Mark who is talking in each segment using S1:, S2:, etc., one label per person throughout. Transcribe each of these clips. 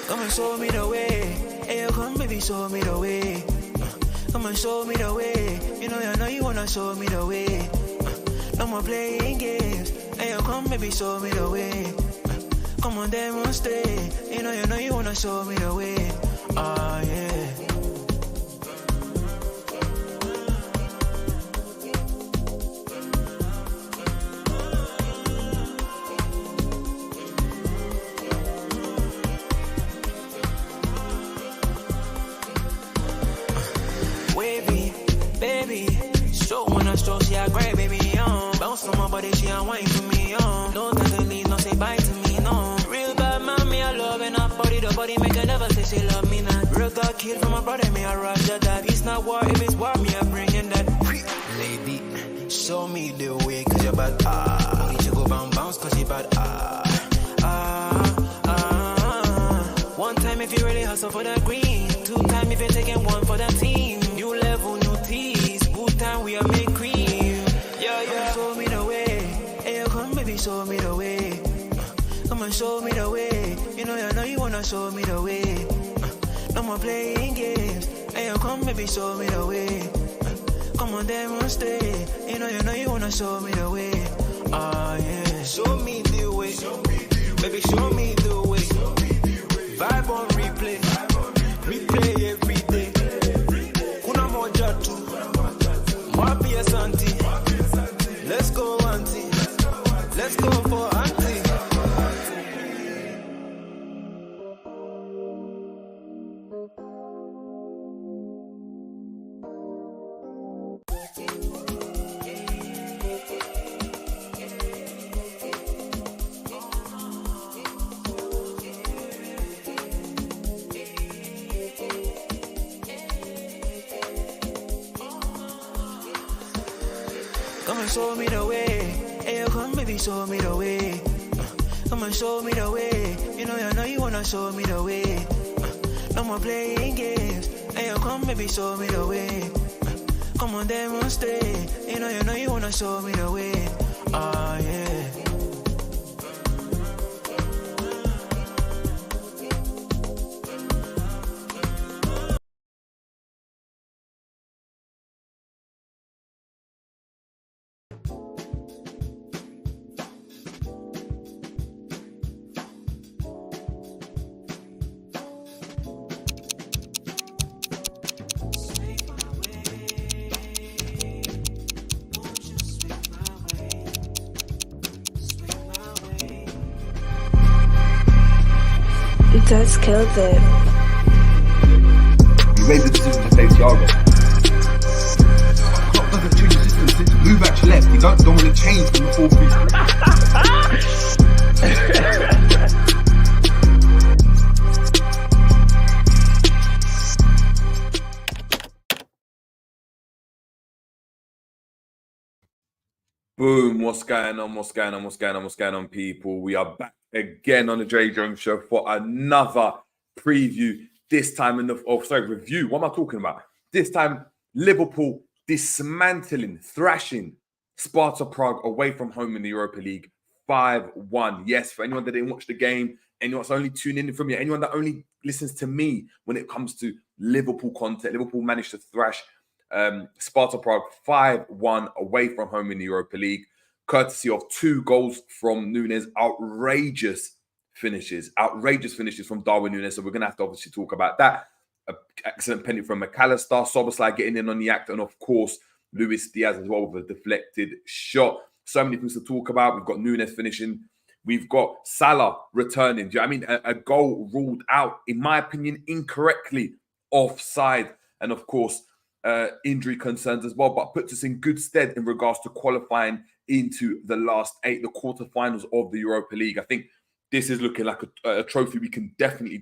S1: Come and show me the way. Hey, come baby, show me the way. Come and show me the way. You know you wanna show me the way. No more playing games. Hey, come baby, show me the way. Come on, demonstrate. You know you wanna show me the way. Ah, yeah. She a great baby, bounce on my body, she a wine for me, no time to leave, no say bye to me, no. Real bad man, me a love and a body, the body make her never say she love me not. Real God killed from my brother, me a roger that. It's not war, if it's war, me a bringing that. Lady, show me the way, cause you're bad, Need you go bounce, cause you bad, One time if you really hustle for the green, 2 times if you're taking 1 for the team. New level, new tease, good time we are make cream. Show me the way. Hey, come baby, show me the way. Come and show me the way. You know you wanna show me the way. No more playing games. Hey, come baby, show me the way. Come on, demonstrate. You know you wanna show me the way. Ah, yeah. Show me the way. Baby, show me the way. Vibe on replay. Replay every day. Kuna moja tu. Mapi asanti. Let's go, auntie. Let's go for auntie. Come and show me the way. Hey, come baby, show me the way. Come and show me the way. You know you wanna show me the way. No more playing games. Hey, come baby, show me the way. Come on, demonstrate. You know you wanna show me the way. Ah, yeah.
S2: That's killed it.
S3: You made the decision to play Thiago. Klopp doesn't change the system. Move back to left. You don't want to change from the 4-3.
S4: Boom, what's going on, people? We are back again on the Dre Jones Show for another preview. This time review. What am I talking about? This time, Liverpool dismantling, thrashing Sparta Prague away from home in the Europa League, 5-1. Yes, for anyone that didn't watch the game, anyone that's only tuning in from me, anyone that only listens to me when it comes to Liverpool content, Liverpool managed to thrash Sparta Prague 5-1 away from home in the Europa League, courtesy of 2 goals from Nunez. Outrageous finishes from Darwin Nunez. So we're going to have to obviously talk about that. Excellent penalty from McAllister, Szoboszlai getting in on the act, and of course, Luis Diaz as well with a deflected shot. So many things to talk about. We've got Nunez finishing. We've got Salah returning. Do you know what I mean? A goal ruled out, in my opinion, incorrectly offside. And of course, injury concerns as well, but puts us in good stead in regards to qualifying into the last 8, the quarterfinals of the Europa League. I think this is looking like a trophy we can definitely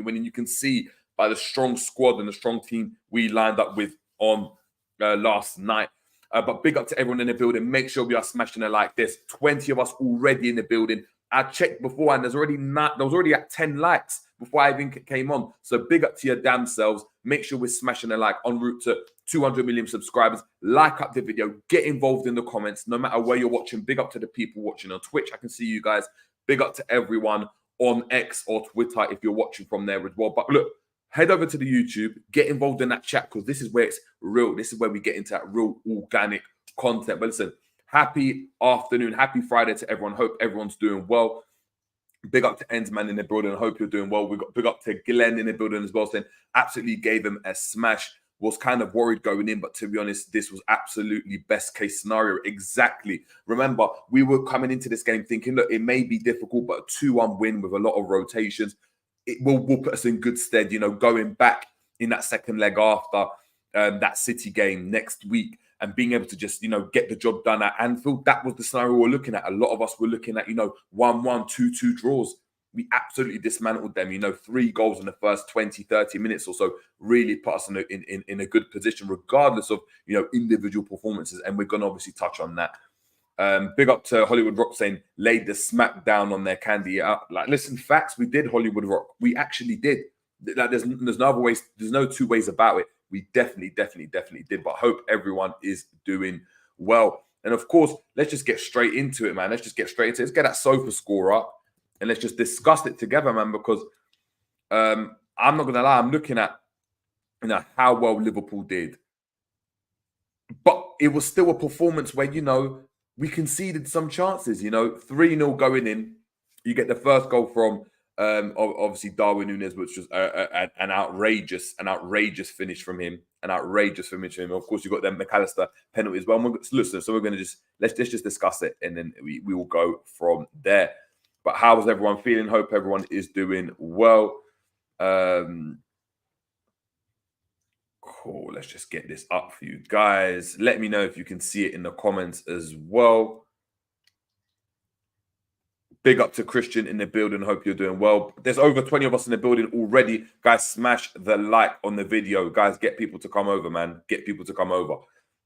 S4: win. And you can see by the strong squad and the strong team we lined up with on last night. But big up to everyone in the building. Make sure we are smashing it like this. 20 of us already in the building. I checked before and there was already at 10 likes before I even came on. So big up to your damn selves. Make sure we're smashing a like en route to 200 million subscribers. Like up the video. Get involved in the comments. No matter where you're watching. Big up to the people watching on Twitch. I can see you guys. Big up to everyone on X or Twitter if you're watching from there as well. But look, head over to the YouTube, get involved in that chat because this is where it's real. This is where we get into that real organic content. But listen, happy afternoon, happy Friday to everyone. Hope everyone's doing well. Big up to Endsman in the building. I hope you're doing well. We got big up to Glenn in the building as well, saying absolutely gave him a smash. Was kind of worried going in, but to be honest, this was absolutely best case scenario. Exactly. Remember, we were coming into this game thinking, look, it may be difficult, but a 2-1 win with a lot of rotations, it will put us in good stead, you know, going back in that second leg after that City game next week and being able to just, you know, get the job done at Anfield. That was the scenario we were looking at. A lot of us were looking at, you know, 1-1, 2-2 draws. We absolutely dismantled them, you know, 3 goals in the first 20, 30 minutes or so really put us in a good position, regardless of, you know, individual performances. And we're going to obviously touch on that. Big up to Hollywood Rock saying, laid the smack down on their candy. Like, listen, facts, we did, Hollywood Rock. We actually did. Like, there's no other ways, there's no two ways about it. We definitely did. But I hope everyone is doing well. And of course, let's just get straight into it, man. Let's just get straight into it. Let's get that sofa score up. And let's just discuss it together, man, because I'm not going to lie, I'm looking at, you know, how well Liverpool did. But it was still a performance where, you know, we conceded some chances, you know, 3-0 going in. You get the first goal from, obviously, Darwin Nunez, which was an outrageous finish from him. Of course, you got them McAllister penalty as well. Listen, so we're going to just, let's just discuss it, and then we will go from there. But how is everyone feeling? Hope everyone is doing well. Cool. Let's just get this up for you guys. Let me know if you can see it in the comments as well. Big up to Christian in the building. Hope you're doing well. There's over 20 of us in the building already. Guys, smash the like on the video. Guys, get people to come over, man. Get people to come over.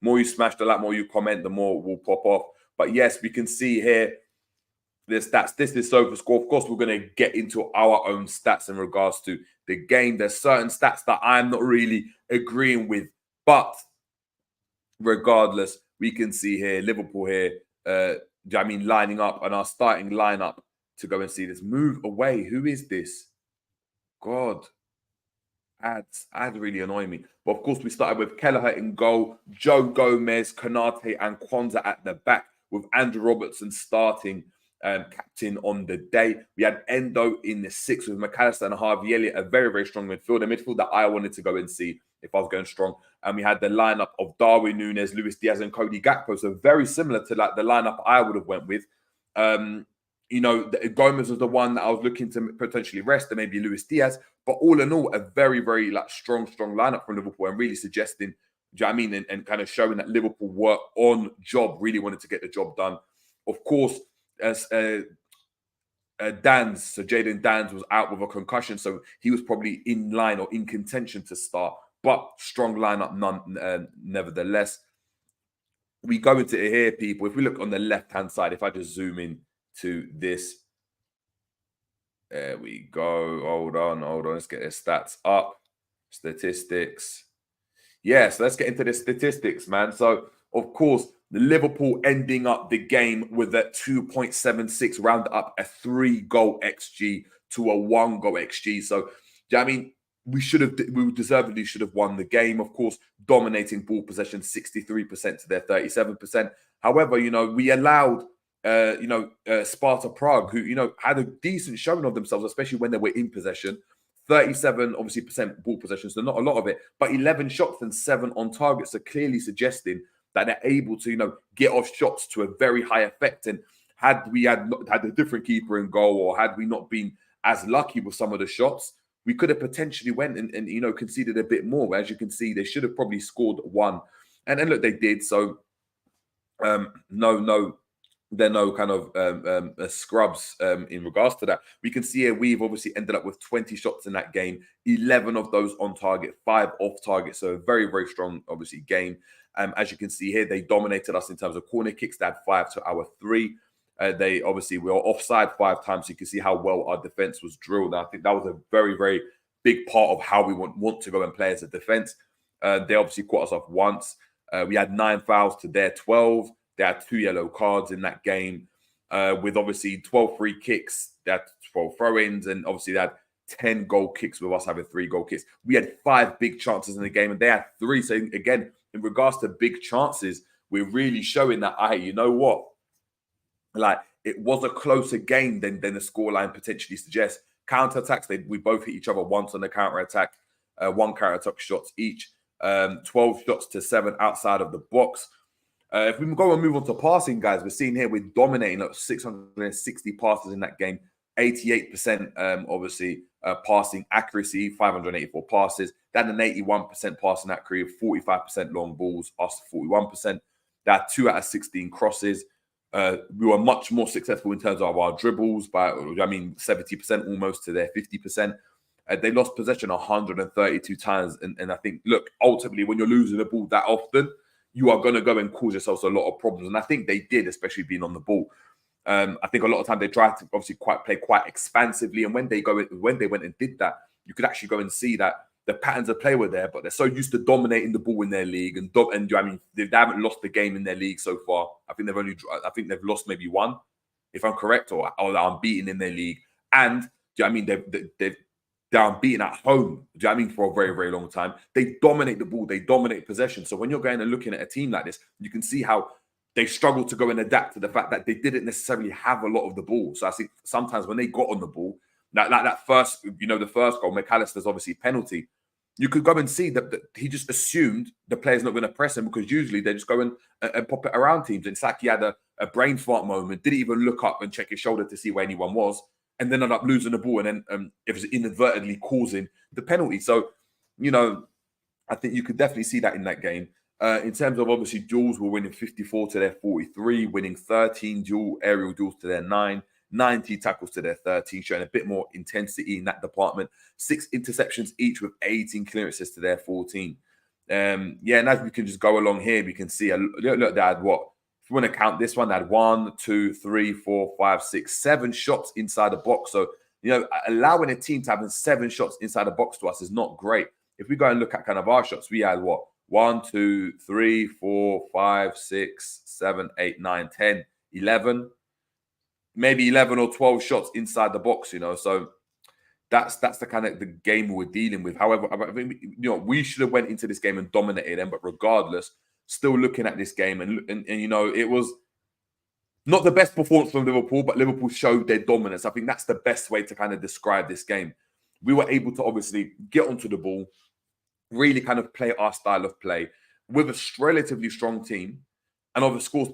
S4: More you smash the like, more you comment, the more will pop off. But yes, we can see here, this is sofa score. Of course, we're going to get into our own stats in regards to the game. There's certain stats that I'm not really agreeing with, but regardless, we can see here Liverpool here. Lining up and our starting lineup to go and see this. Move away. Who is this? God, ads really annoy me. But of course, we started with Kelleher in goal, Joe Gomez, Konate, and Kwanzaa at the back, with Andrew Robertson starting. Captain on the day. We had Endo in the 6 with McAllister and Harvey Elliott, a very, very strong midfield, a midfield that I wanted to go and see if I was going strong. And we had the lineup of Darwin Nunez, Luis Diaz, and Cody Gakpo. So very similar to like the lineup I would have went with. You know, Gomez was the one that I was looking to potentially rest, and maybe Luis Diaz. But all in all, a very, very like strong lineup from Liverpool, and really suggesting, do you know what I mean, and kind of showing that Liverpool were on job, really wanted to get the job done. Of course, as Danz, so Jadon Danz was out with a concussion, so he was probably in line or in contention to start, but strong lineup nevertheless. We go into it here, people. If we look on the left-hand side, if I just zoom in to this, there we go. Hold on. Let's get the stats up. Statistics. Yeah, so let's get into the statistics, man. So, of course, the Liverpool ending up the game with a 2.76, round up a 3-goal XG to a 1-goal XG. So, I mean, we deservedly should have won the game. Of course, dominating ball possession, 63% to their 37%. However, you know, we allowed, Sparta Prague, who, you know, had a decent showing of themselves, especially when they were in possession. 37, obviously, percent ball possession, so not a lot of it, but 11 shots and 7 on target. So clearly suggesting that they're able to, you know, get off shots to a very high effect. And had we had a different keeper in goal, or had we not been as lucky with some of the shots, we could have potentially went and you know, conceded a bit more. As you can see, they should have probably scored 1. And look, they did. So there are no kind of scrubs in regards to that. We can see here we've obviously ended up with 20 shots in that game, 11 of those on target, 5 off target. So a very, very strong, obviously, game. As you can see here, they dominated us in terms of corner kicks. They had 5 to our 3. They obviously were offside 5 times. So you can see how well our defense was drilled. And I think that was a very, very big part of how we want to go and play as a defense. They obviously caught us off once. We had 9 fouls to their 12. They had 2 yellow cards in that game, with obviously 12 free kicks. they had 12 throw-ins, and obviously they had 10 goal kicks with us having 3 goal kicks. We had 5 big chances in the game, and they had 3. So again, in regards to big chances, we're really showing that, you know what? Like, it was a closer game than the scoreline potentially suggests. Counter-attacks, we both hit each other once on the counter-attack, 1 counter-attack shots each, 12 shots to 7 outside of the box. If we go and move on to passing, guys, we're seeing here we're dominating 660 passes in that game, 88% obviously passing accuracy, 584 passes. That an 81% passing accuracy, 45% long balls, us 41%. That 2 out of 16 crosses. We were much more successful in terms of our dribbles by, 70% almost to their 50%. They lost possession 132 times. And I think, look, ultimately, when you're losing the ball that often, you are going to go and cause yourselves a lot of problems. And I think they did, especially being on the ball. I think a lot of time they tried to obviously play quite expansively. And when they went and did that, you could actually go and see that the patterns of play were there, but they're so used to dominating the ball in their league. And they haven't lost the game in their league so far. I think they've lost maybe 1, if I'm correct, or they're unbeaten in their league. And they're unbeaten at home, for a very, very long time. They dominate the ball, they dominate possession. So when you're going and looking at a team like this, you can see how they struggle to go and adapt to the fact that they didn't necessarily have a lot of the ball. So I think sometimes when they got on the ball, that first, the first goal, McAllister's obviously penalty, you could go and see that he just assumed the player's not going to press him, because usually they just go and pop it around teams. And it's like he had a brain fart moment, didn't even look up and check his shoulder to see where anyone was, and then ended up losing the ball, and then it was inadvertently causing the penalty. So, I think you could definitely see that in that game. In terms of obviously duels, we're winning 54 to their 43, winning 13 aerial duels to their 9, 90 tackles to their 13, showing a bit more intensity in that department. 6 interceptions each with 18 clearances to their 14. And as we can just go along here, we can see, look, they had what? If you want to count this one, they had 1, 2, 3, 4, 5, 6, 7 shots inside the box. So, allowing a team to have 7 shots inside the box to us is not great. If we go and look at kind of our shots, we had what? 1, 2, 3, 4, 5, 6, 7, 8, 9, 10, 11, maybe 11 or 12 shots inside the box, So that's the kind of the game we're dealing with. However, I think, we should have went into this game and dominated them, but regardless, still looking at this game and it was not the best performance from Liverpool, but Liverpool showed their dominance. I think that's the best way to kind of describe this game. We were able to obviously get onto the ball, really kind of play our style of play with a relatively strong team. And of course,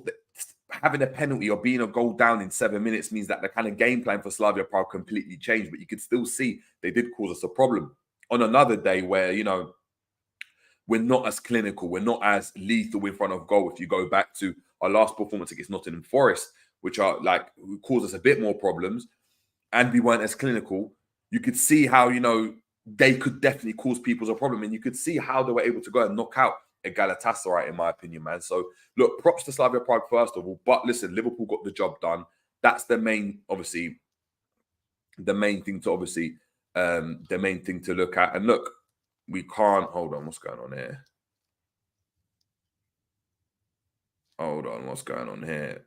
S4: having a penalty or being a goal down in 7 minutes means that the kind of game plan for Slavia Prague completely changed. But you could still see they did cause us a problem. On another day where, we're not as clinical, we're not as lethal in front of goal. If you go back to our last performance against Nottingham Forest, which are caused us a bit more problems, and we weren't as clinical, you could see how, they could definitely cause people a problem. And you could see how they were able to go and knock out a Galatasaray, in my opinion, man. So, look, props to Slavia Prague, first of all. But listen, Liverpool got the job done. That's the main thing to look at. And look, we can't, hold on, what's going on here? Hold on, what's going on here?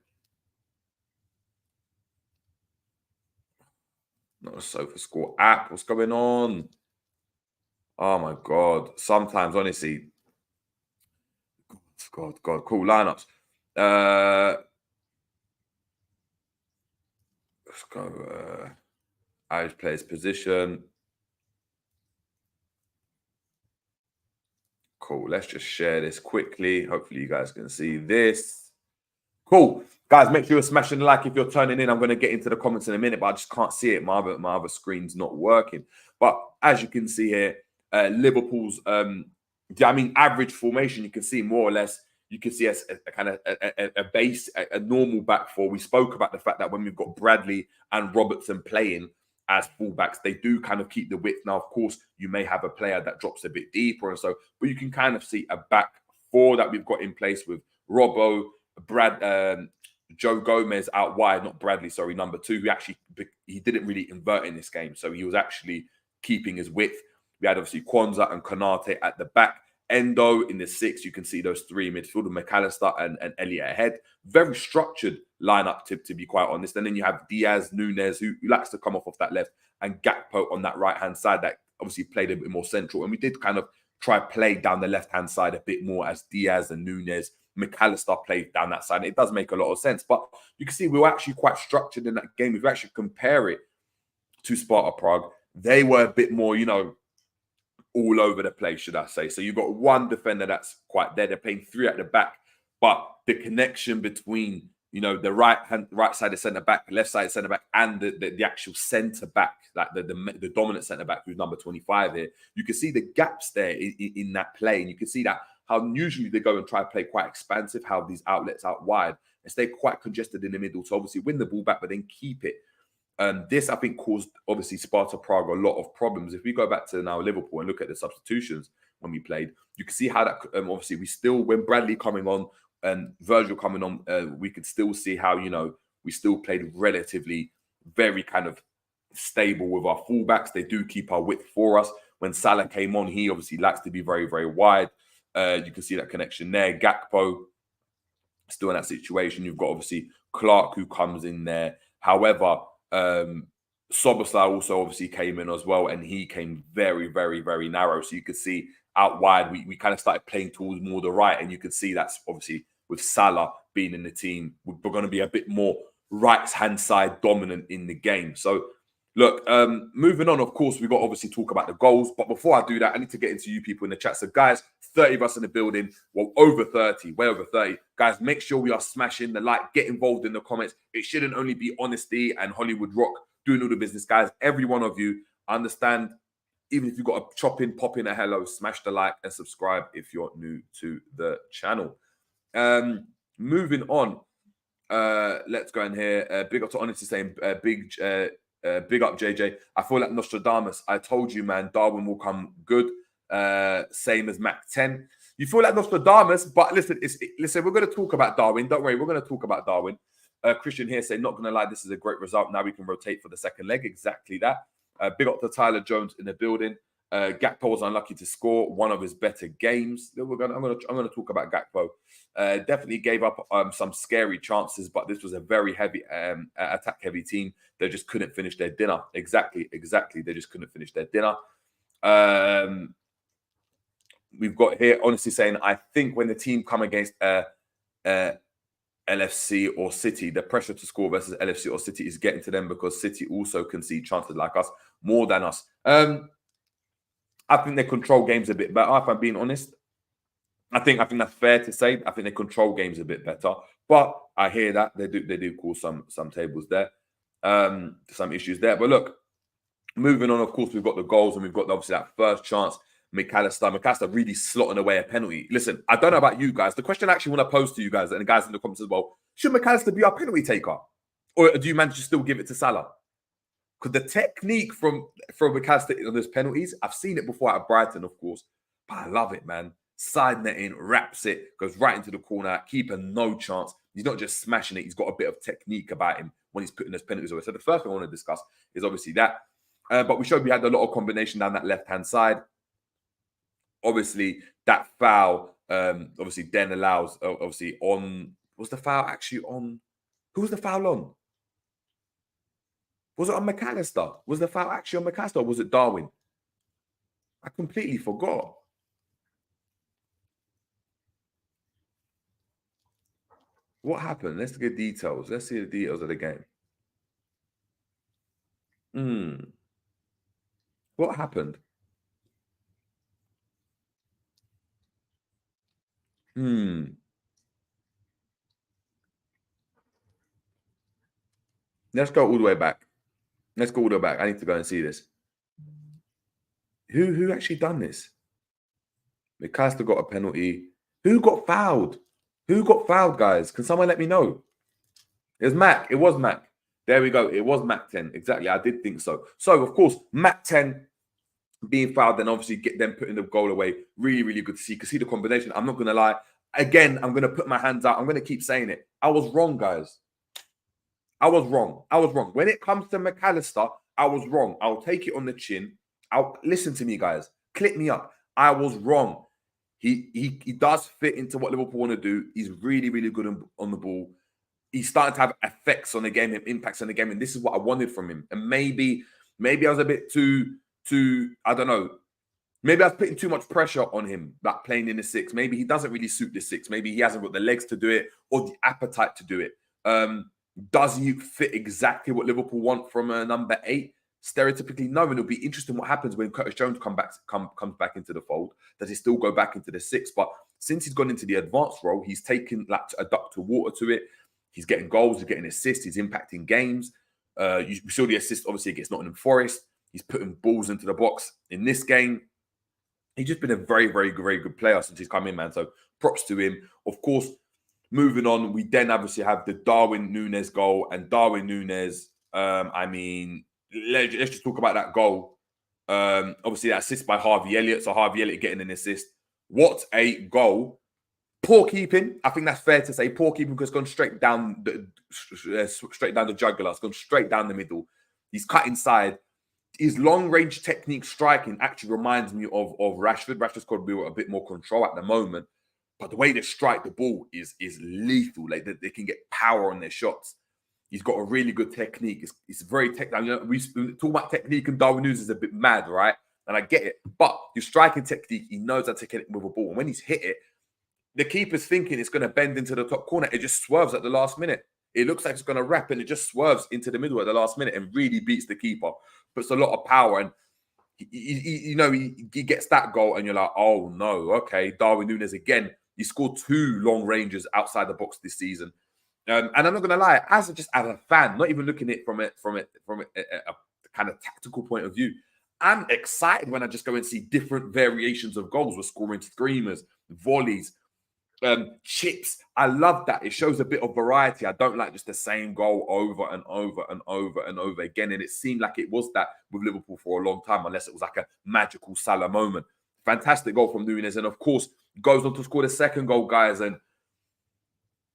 S4: Not a SofaScore app. What's going on? Oh my God. Sometimes, honestly, God, cool lineups. Let's go. Irish players position. Cool. Let's just share this quickly. Hopefully, you guys can see this. Cool. Guys, make sure you're smashing the like if you're turning in. I'm going to get into the comments in a minute, but I just can't see it. My other screen's not working. But as you can see here, Liverpool's average formation, you can see more or less, you can see a kind of a base, a normal back four. We spoke about the fact that when we've got Bradley and Robertson playing as fullbacks, they do kind of keep the width. Now, of course, you may have a player that drops a bit deeper and so, but you can kind of see a back four that we've got in place with Robbo, Joe Gomez out wide, not Bradley, sorry, number 2, who actually, he didn't really invert in this game. So he was actually keeping his width. We had obviously Kwanzaa and Konate at the back. Endo in the 6, you can see those 3 midfielder, McAllister and Elliott ahead. Very structured lineup, to be quite honest. And then you have Diaz, Nunez, who likes to come off that left, and Gakpo on that right-hand side that obviously played a bit more central. And we did kind of try play down the left-hand side a bit more as Diaz and Nunez, McAllister played down that side. It does make a lot of sense. But you can see we were actually quite structured in that game. If you actually compare it to Sparta Prague, they were a bit more, all over the place, should I say. So you've got one defender that's quite there. They're playing 3 at the back. But the connection between, the right side of centre-back, left side of centre-back, and the actual centre-back, like the dominant centre-back, who's number 25 here, you can see the gaps there in that play. And you can see that how usually they go and try to play quite expansive, how these outlets out wide, and stay quite congested in the middle to obviously win the ball back, but then keep it. This, I think, caused, obviously, Sparta Prague a lot of problems. If we go back to now Liverpool and look at the substitutions when we played, you can see how that, obviously, when Bradley coming on and Virgil coming on, we could still see how, we still played relatively very kind of stable with our fullbacks. They do keep our width for us. When Salah came on, he obviously likes to be very, very wide. You can see that connection there. Gakpo, still in that situation. You've got, obviously, Clark, who comes in there. However, Soboslai also obviously came in as well, and he came very, very, very narrow. So you could see out wide, we kind of started playing towards more the right, and you could see that's obviously with Salah being in the team, we're going to be a bit more right-hand side dominant in the game. So look, moving on, of course, we've got to obviously talk about the goals. But before I do that, I need to get into you people in the chat. So guys, 30 of us in the building, well, over 30, way over 30. Guys, make sure we are smashing the like, get involved in the comments. It shouldn't only be honesty and Hollywood rock doing all the business, guys. Every one of you, understand, even if you've got a chop in, pop in a hello, smash the like and subscribe if you're new to the channel. Moving on, let's go in here. Big up to Honesty saying, big up JJ. I feel like Nostradamus. I told you, man, Darwin will come good. Same as Mac 10. You feel like Nostradamus, but listen, listen, we're going to talk about Darwin. Don't worry, we're going to talk about Darwin. Christian here saying, not going to lie, this is a great result. Now we can rotate for the second leg. Exactly that. Big up to Tyler Jones in the building. Gakpo was unlucky to score one of his better games. I'm going to talk about Gakpo. Definitely gave up some scary chances, but this was a very heavy attack-heavy team. They just couldn't finish their dinner. Exactly. They just couldn't finish their dinner. We've got here, honestly saying, I think when the team come against LFC or City, the pressure to score versus LFC or City is getting to them because City also concede chances like us, more than us. I think they control games a bit better, if I'm being honest. I think that's fair to say. I think they control games a bit better. But I hear that. They do cause some tables there. Some issues there. But look, moving on, of course, we've got the goals and we've got obviously that first chance. McAllister really slotting away a penalty. Listen, I don't know about you guys. The question I actually want to pose to you guys and the guys in the comments as well, should McAllister be our penalty taker? Or do you manage to still give it to Salah? Because the technique from McAllister on those penalties, I've seen it before at Brighton, of course, but I love it, man. Side netting, wraps it, goes right into the corner, keeper no chance. He's not just smashing it, he's got a bit of technique about him when he's putting those penalties away. So the first thing I want to discuss is obviously that. But we showed we had a lot of combination down that left-hand side. Obviously, that foul, obviously, then allows, obviously, on... Was the foul actually on... Who was the foul on? Was it on McAllister? Was the foul actually on McAllister or was it Darwin? I completely forgot. What happened? Let's get details. Let's see the details of the game. What happened? Let's go all the way back. Let's go all the way back. I need to go and see this. Who actually done this? McAllister got a penalty. Who got fouled? Who got fouled, guys? Can someone let me know? It was Mac. It was Mac. There we go. It was Mac 10. Exactly. I did think so. So, of course, Mac 10 being fouled, then obviously get them putting the goal away. Really, really good to see. You can see the combination. I'm not going to lie. Again, I'm going to put my hands out. I'm going to keep saying it. I was wrong, guys. I was wrong. I was wrong. When it comes to McAllister, I was wrong. I'll take it on the chin. Listen to me, guys. Click me up. I was wrong. He does fit into what Liverpool want to do. He's really, really good on the ball. He's starting to have effects on the game and impacts on the game. And this is what I wanted from him. And maybe I was a bit too, I don't know. Maybe I was putting too much pressure on him, like playing in the 6. Maybe he doesn't really suit the 6. Maybe he hasn't got the legs to do it or the appetite to do it. Does he fit exactly what Liverpool want from a number 8? Stereotypically, no. And it'll be interesting what happens when Curtis Jones comes back into the fold. Does he still go back into the 6? But since he's gone into the advanced role, he's taken like a duck to water to it. He's getting goals, he's getting assists, he's impacting games. You saw the assist, obviously, against Nottingham Forest. He's putting balls into the box in this game. He's just been a very, very, very good player since he's come in, man. So props to him. Of course, moving on, we then obviously have the Darwin Nunez goal. And Darwin Nunez, I mean, let's just talk about that goal. Obviously, that assist by Harvey Elliott. So Harvey Elliott getting an assist. What a goal. Poor keeping. I think that's fair to say. Poor keeping because it's gone straight down the jugular. It's gone straight down the middle. He's cut inside. His long-range technique striking actually reminds me of Rashford. Rashford's got to be a bit more control at the moment. But the way they strike the ball is lethal. Like they can get power on their shots. He's got a really good technique. It's very technical. You know, we talk about technique, and Darwin Nunez is a bit mad, right? And I get it. But his striking technique, he knows how to connect with a ball. And when he's hit it, the keeper's thinking it's going to bend into the top corner. It just swerves at the last minute. It looks like it's going to wrap, and it just swerves into the middle at the last minute and really beats the keeper. Puts a lot of power, and he gets that goal, and you're like, oh no, okay, Darwin Nunez again. He scored 2 long ranges outside the box this season, and I'm not going to lie, as a fan, not even looking at it from a kind of tactical point of view, I'm excited when I just go and see different variations of goals. We're scoring screamers, volleys, chips. I love that. It shows a bit of variety. I don't like just the same goal over and over and over and over again. And it seemed like it was that with Liverpool for a long time, unless it was like a magical Salah moment. Fantastic goal from Nunez. And of course, goes on to score the second goal, guys. And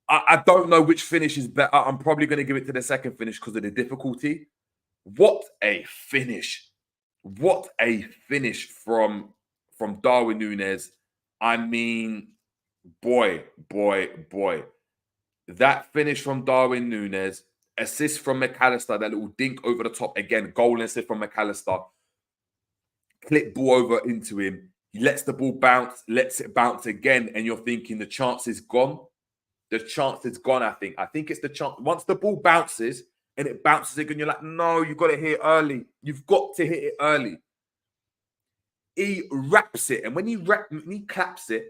S4: I don't know which finish is better. I'm probably going to give it to the second finish because of the difficulty. What a finish. What a finish from Darwin Nunez. I mean, boy. That finish from Darwin Nunez, assist from McAllister, that little dink over the top again, goal and assist from McAllister. Clip ball over into him. He lets the ball bounce, lets it bounce again, and you're thinking the chance is gone. The chance is gone, I think. I think it's the chance. Once the ball bounces and it bounces again, you're like, no, you've got to hit it early. You've got to hit it early. He wraps it, and when he claps it,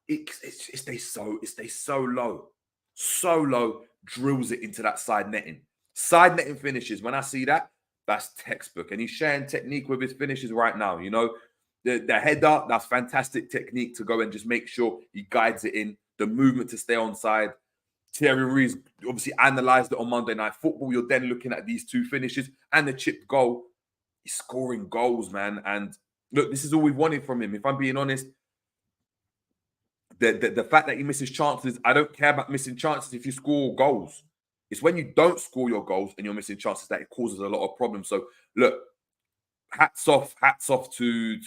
S4: it stays so low. So low, drills it into that side netting. Side netting finishes. When I see that, that's textbook. And he's sharing technique with his finishes right now. You know, the header, that's fantastic technique to go and just make sure he guides it in. The movement to stay onside. Thierry Henry's obviously analysed it on Monday Night Football. You're then looking at these 2 finishes and the chipped goal. He's scoring goals, man. And look, this is all we've wanted from him. If I'm being honest, the fact that he misses chances, I don't care about missing chances if you score goals. It's when you don't score your goals and you're missing chances that it causes a lot of problems. So look, hats off to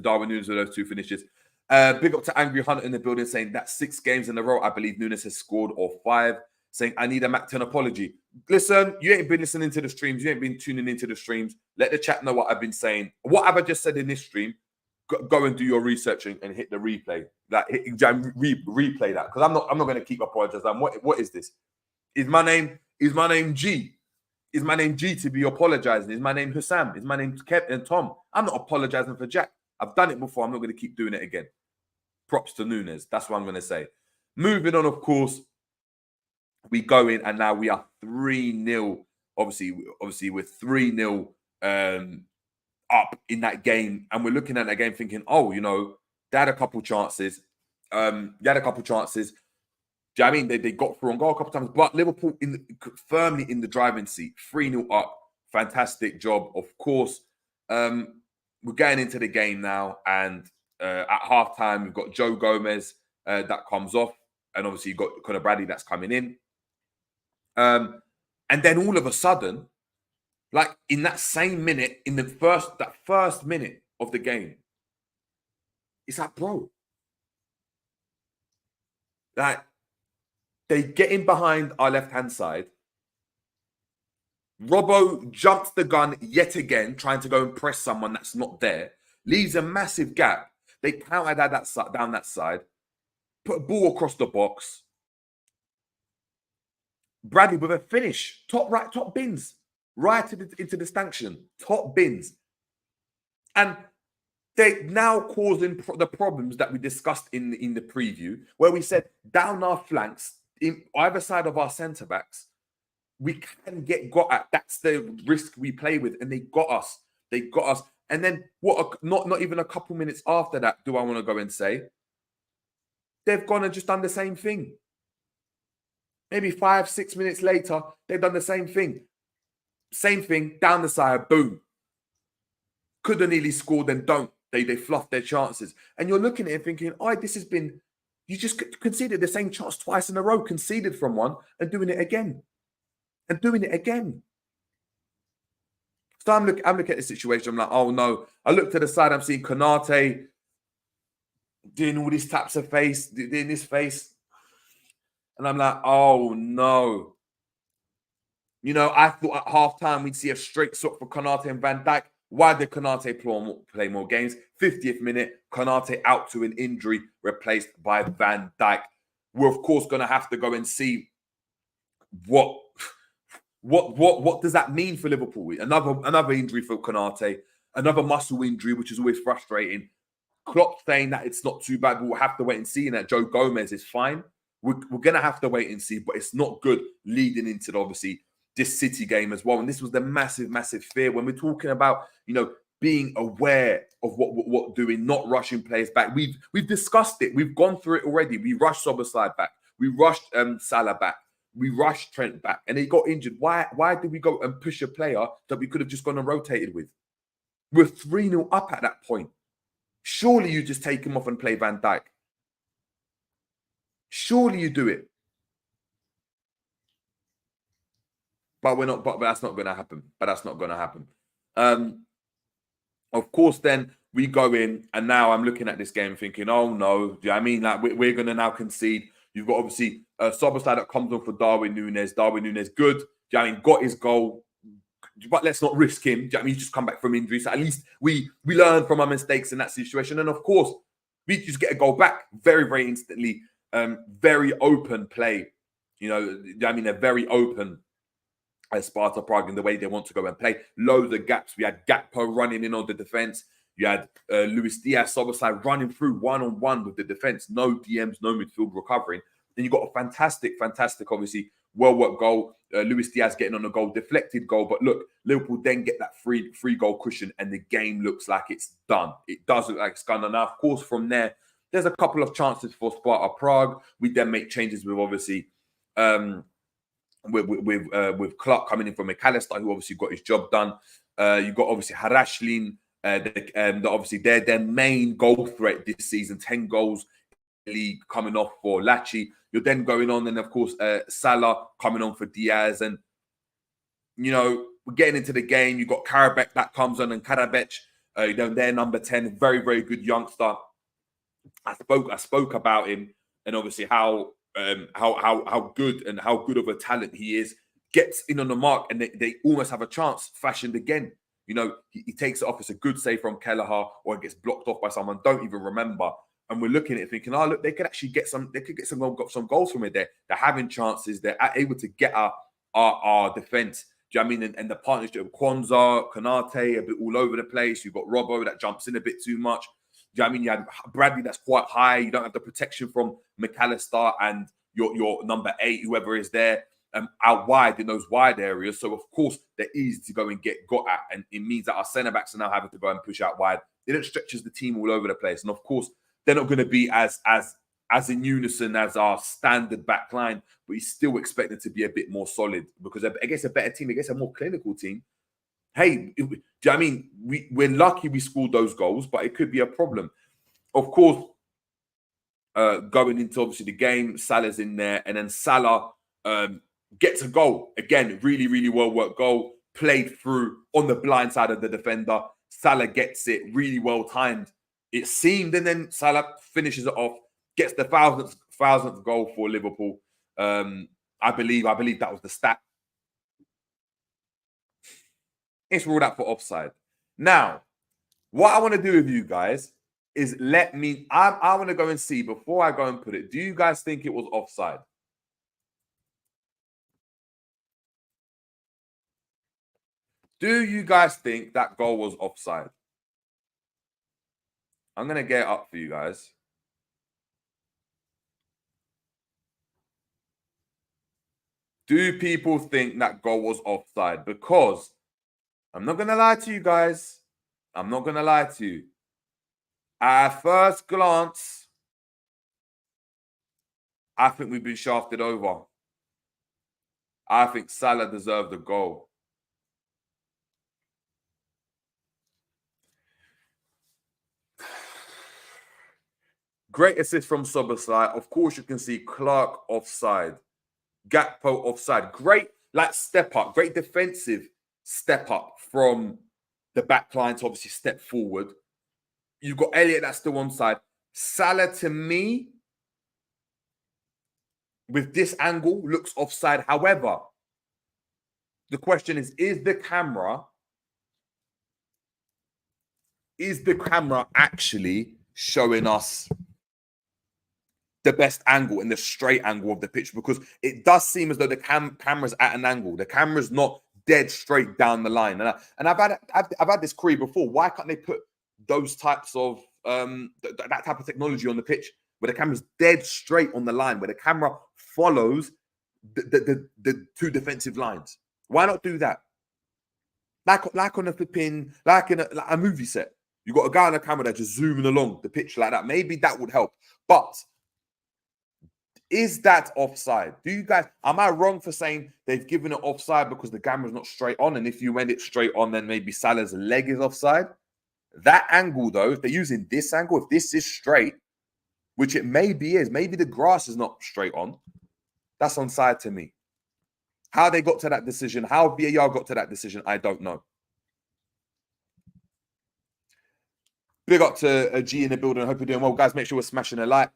S4: Darwin Nunez with those 2 finishes. Big up to Angry Hunter in the building saying that 6 games in a row, I believe Nunez has scored, or 5, saying I need a Mac 10 apology. Listen, you ain't been listening to the streams. You ain't been tuning into the streams. Let the chat know what I've been saying. What have I just said in this stream? Go and do your research and hit the replay. Replay that, because I'm not going to keep apologizing. What is this? Is my name G? Is my name G to be apologizing? Is my name Hussam? Is my name Kev and Tom? I'm not apologizing for Jack. I've done it before. I'm not going to keep doing it again. Props to Nunez. That's what I'm going to say. Moving on, of course, we go in and now we are 3-0. Obviously we're 3-0 up in that game, and we're looking at that game thinking, oh, you know, they had a couple chances. Do you know what I mean? They got through on goal a couple times, but Liverpool firmly in the driving seat, 3-0 up. Fantastic job. Of course, we're getting into the game now, and at halftime, we've got Joe Gomez that comes off, and obviously you've got Conor Bradley that's coming in. And then all of a sudden, like in that same minute, in that first minute of the game, it's like, bro, Like, they get in behind our left-hand side. Robbo jumps the gun yet again, trying to go and press someone that's not there. Leaves a massive gap. They counter down that side. Put a ball across the box. Bradley with a finish. Top right, top bins. Right into the stanchion. Top bins. And they're now causing the problems that we discussed in the preview, where we said down our flanks, in either side of our centre-backs, we can get got at. That's the risk we play with. And they got us. They got us. And then not even a couple minutes after that, do I want to go and say, they've gone and just done the same thing. Maybe 5-6 minutes later, they've done the same thing. Same thing, down the side, boom. Could have nearly scored and don't. They fluffed their chances. And you're looking at it thinking, this has been, you just conceded the same chance twice in a row, conceded from one and doing it again. And doing it again. So I'm looking at the situation. I'm like, oh no. I look to the side. I'm seeing Konate doing all these taps of face, doing this face. And I'm like, oh no. You know, I thought at halftime we'd see a straight swap for Konate and Van Dijk. Why did Konate play more games? 50th minute, Konate out to an injury, replaced by Van Dijk. We're of course going to have to go and see what does that mean for Liverpool? Another injury for Konate, another muscle injury, which is always frustrating. Klopp saying that it's not too bad, but we'll have to wait and see, and that Joe Gomez is fine. We're going to have to wait and see, but it's not good leading into, obviously, this City game as well. And this was the massive, massive fear when we're talking about, you know, being aware of what doing, not rushing players back. We've discussed it. We've gone through it already. We rushed Szoboszlai back. We rushed Salah back. We rushed Trent back, and he got injured. Why did we go and push a player that we could have just gone and rotated with? We're 3-0 up at that point. Surely you just take him off and play Van Dijk. Surely you do it. But we're not. But that's not going to happen. Of course, then we go in, and now I'm looking at this game thinking, oh no, do you know what I mean? Like we're going to now concede. You've got obviously Szoboszlai that comes on for Darwin Nunez. Darwin Nunez, good. Do you know what I mean? Got his goal. But let's not risk him. Do you know what I mean? He's just come back from injury. So at least we learn from our mistakes in that situation. And of course, we just get a goal back very, very instantly. Very open play. You know what I mean? They're very open as Sparta Prague in the way they want to go and play. Loads of gaps. We had Gakpo running in on the defense. You had Luis Diaz, Szoboszlai running through one-on-one with the defense. No DMs, no midfield recovering. Then you got a fantastic, obviously, well-worked goal. Luis Diaz getting on a goal, deflected goal. But look, Liverpool then get that free goal cushion, and the game looks like it's done. It does look like it's done. And now, of course, from there, there's a couple of chances for Sparta Prague. We then make changes with, obviously, with Clark coming in from McAllister, who obviously got his job done. You got, obviously, Harashlin. Obviously, they're their main goal threat this season. 10 goals in the league coming off for Lachi. You're then going on, and of course, Salah coming on for Diaz. And, you know, we're getting into the game. You've got Karabek that comes on, and Karabec, you know, they're number 10. Very, very good youngster. I spoke about him, and obviously how good and how good of a talent he is. Gets in on the mark, and they almost have a chance. Fashioned again. You know, he takes it off. It's a good save from Kelleher, or it gets blocked off by someone. Don't even remember. And we're looking at it thinking, oh, look, they could actually get some. They could get some goals from it. They're having chances. They're able to get our defense. Do you know what I mean? And the partnership of Kwanzaa, Konate, a bit all over the place. You've got Robbo that jumps in a bit too much. Do you know what I mean? You had Bradley that's quite high. You don't have the protection from McAllister and your number 8, whoever is there. Out wide in those wide areas. So, of course, they're easy to go and get got at. And it means that our centre-backs are now having to go and push out wide. It stretches the team all over the place. And, of course, they're not going to be as in unison as our standard back line, but he's still expected to be a bit more solid because against a better team, against a more clinical team, hey, do you know what I mean? We're lucky we scored those goals, but it could be a problem. Of course, going into, obviously, the game, Salah's in there, and then Salah gets a goal. Again, really, really well-worked goal. Played through on the blind side of the defender. Salah gets it really well-timed. It seemed, and then Salah finishes it off, gets the 1000th goal for Liverpool. I believe that was the stat. It's ruled out for offside. Now, what I want to do with you guys is I want to go and see, before I go and put it, do you guys think it was offside? Do you guys think that goal was offside? I'm going to get it up for you guys. Do people think that goal was offside? Because I'm not going to lie to you guys. I'm not going to lie to you. At first glance, I think we've been shafted over. I think Salah deserved a goal. Great assist from Szoboszlai. Of course, you can see Clark offside. Gakpo offside. Great, step up. Great defensive step up from the back line to obviously step forward. You've got Elliott that's still onside. Salah, to me, with this angle, looks offside. However, the question is the camera actually showing us the best angle and the straight angle of the pitch? Because it does seem as though the camera's at an angle. The camera's not dead straight down the line. And I've had this query before. Why can't they put those types of that type of technology on the pitch where the camera's dead straight on the line, where the camera follows the two defensive lines? Why not do that? Like on a flipping, like in a movie set. You got a guy on the camera that's just zooming along the pitch like that. Maybe that would help. But is that offside? Do you guys, am I wrong for saying they've given it offside because the camera's not straight on? And if you went it straight on, then maybe Salah's leg is offside? That angle, though, if they're using this angle, if this is straight, which it maybe is, maybe the grass is not straight on, that's onside to me. How they got to that decision, how VAR got to that decision, I don't know. Big up to G in the building. I hope you're doing well. Guys, make sure we're smashing a like.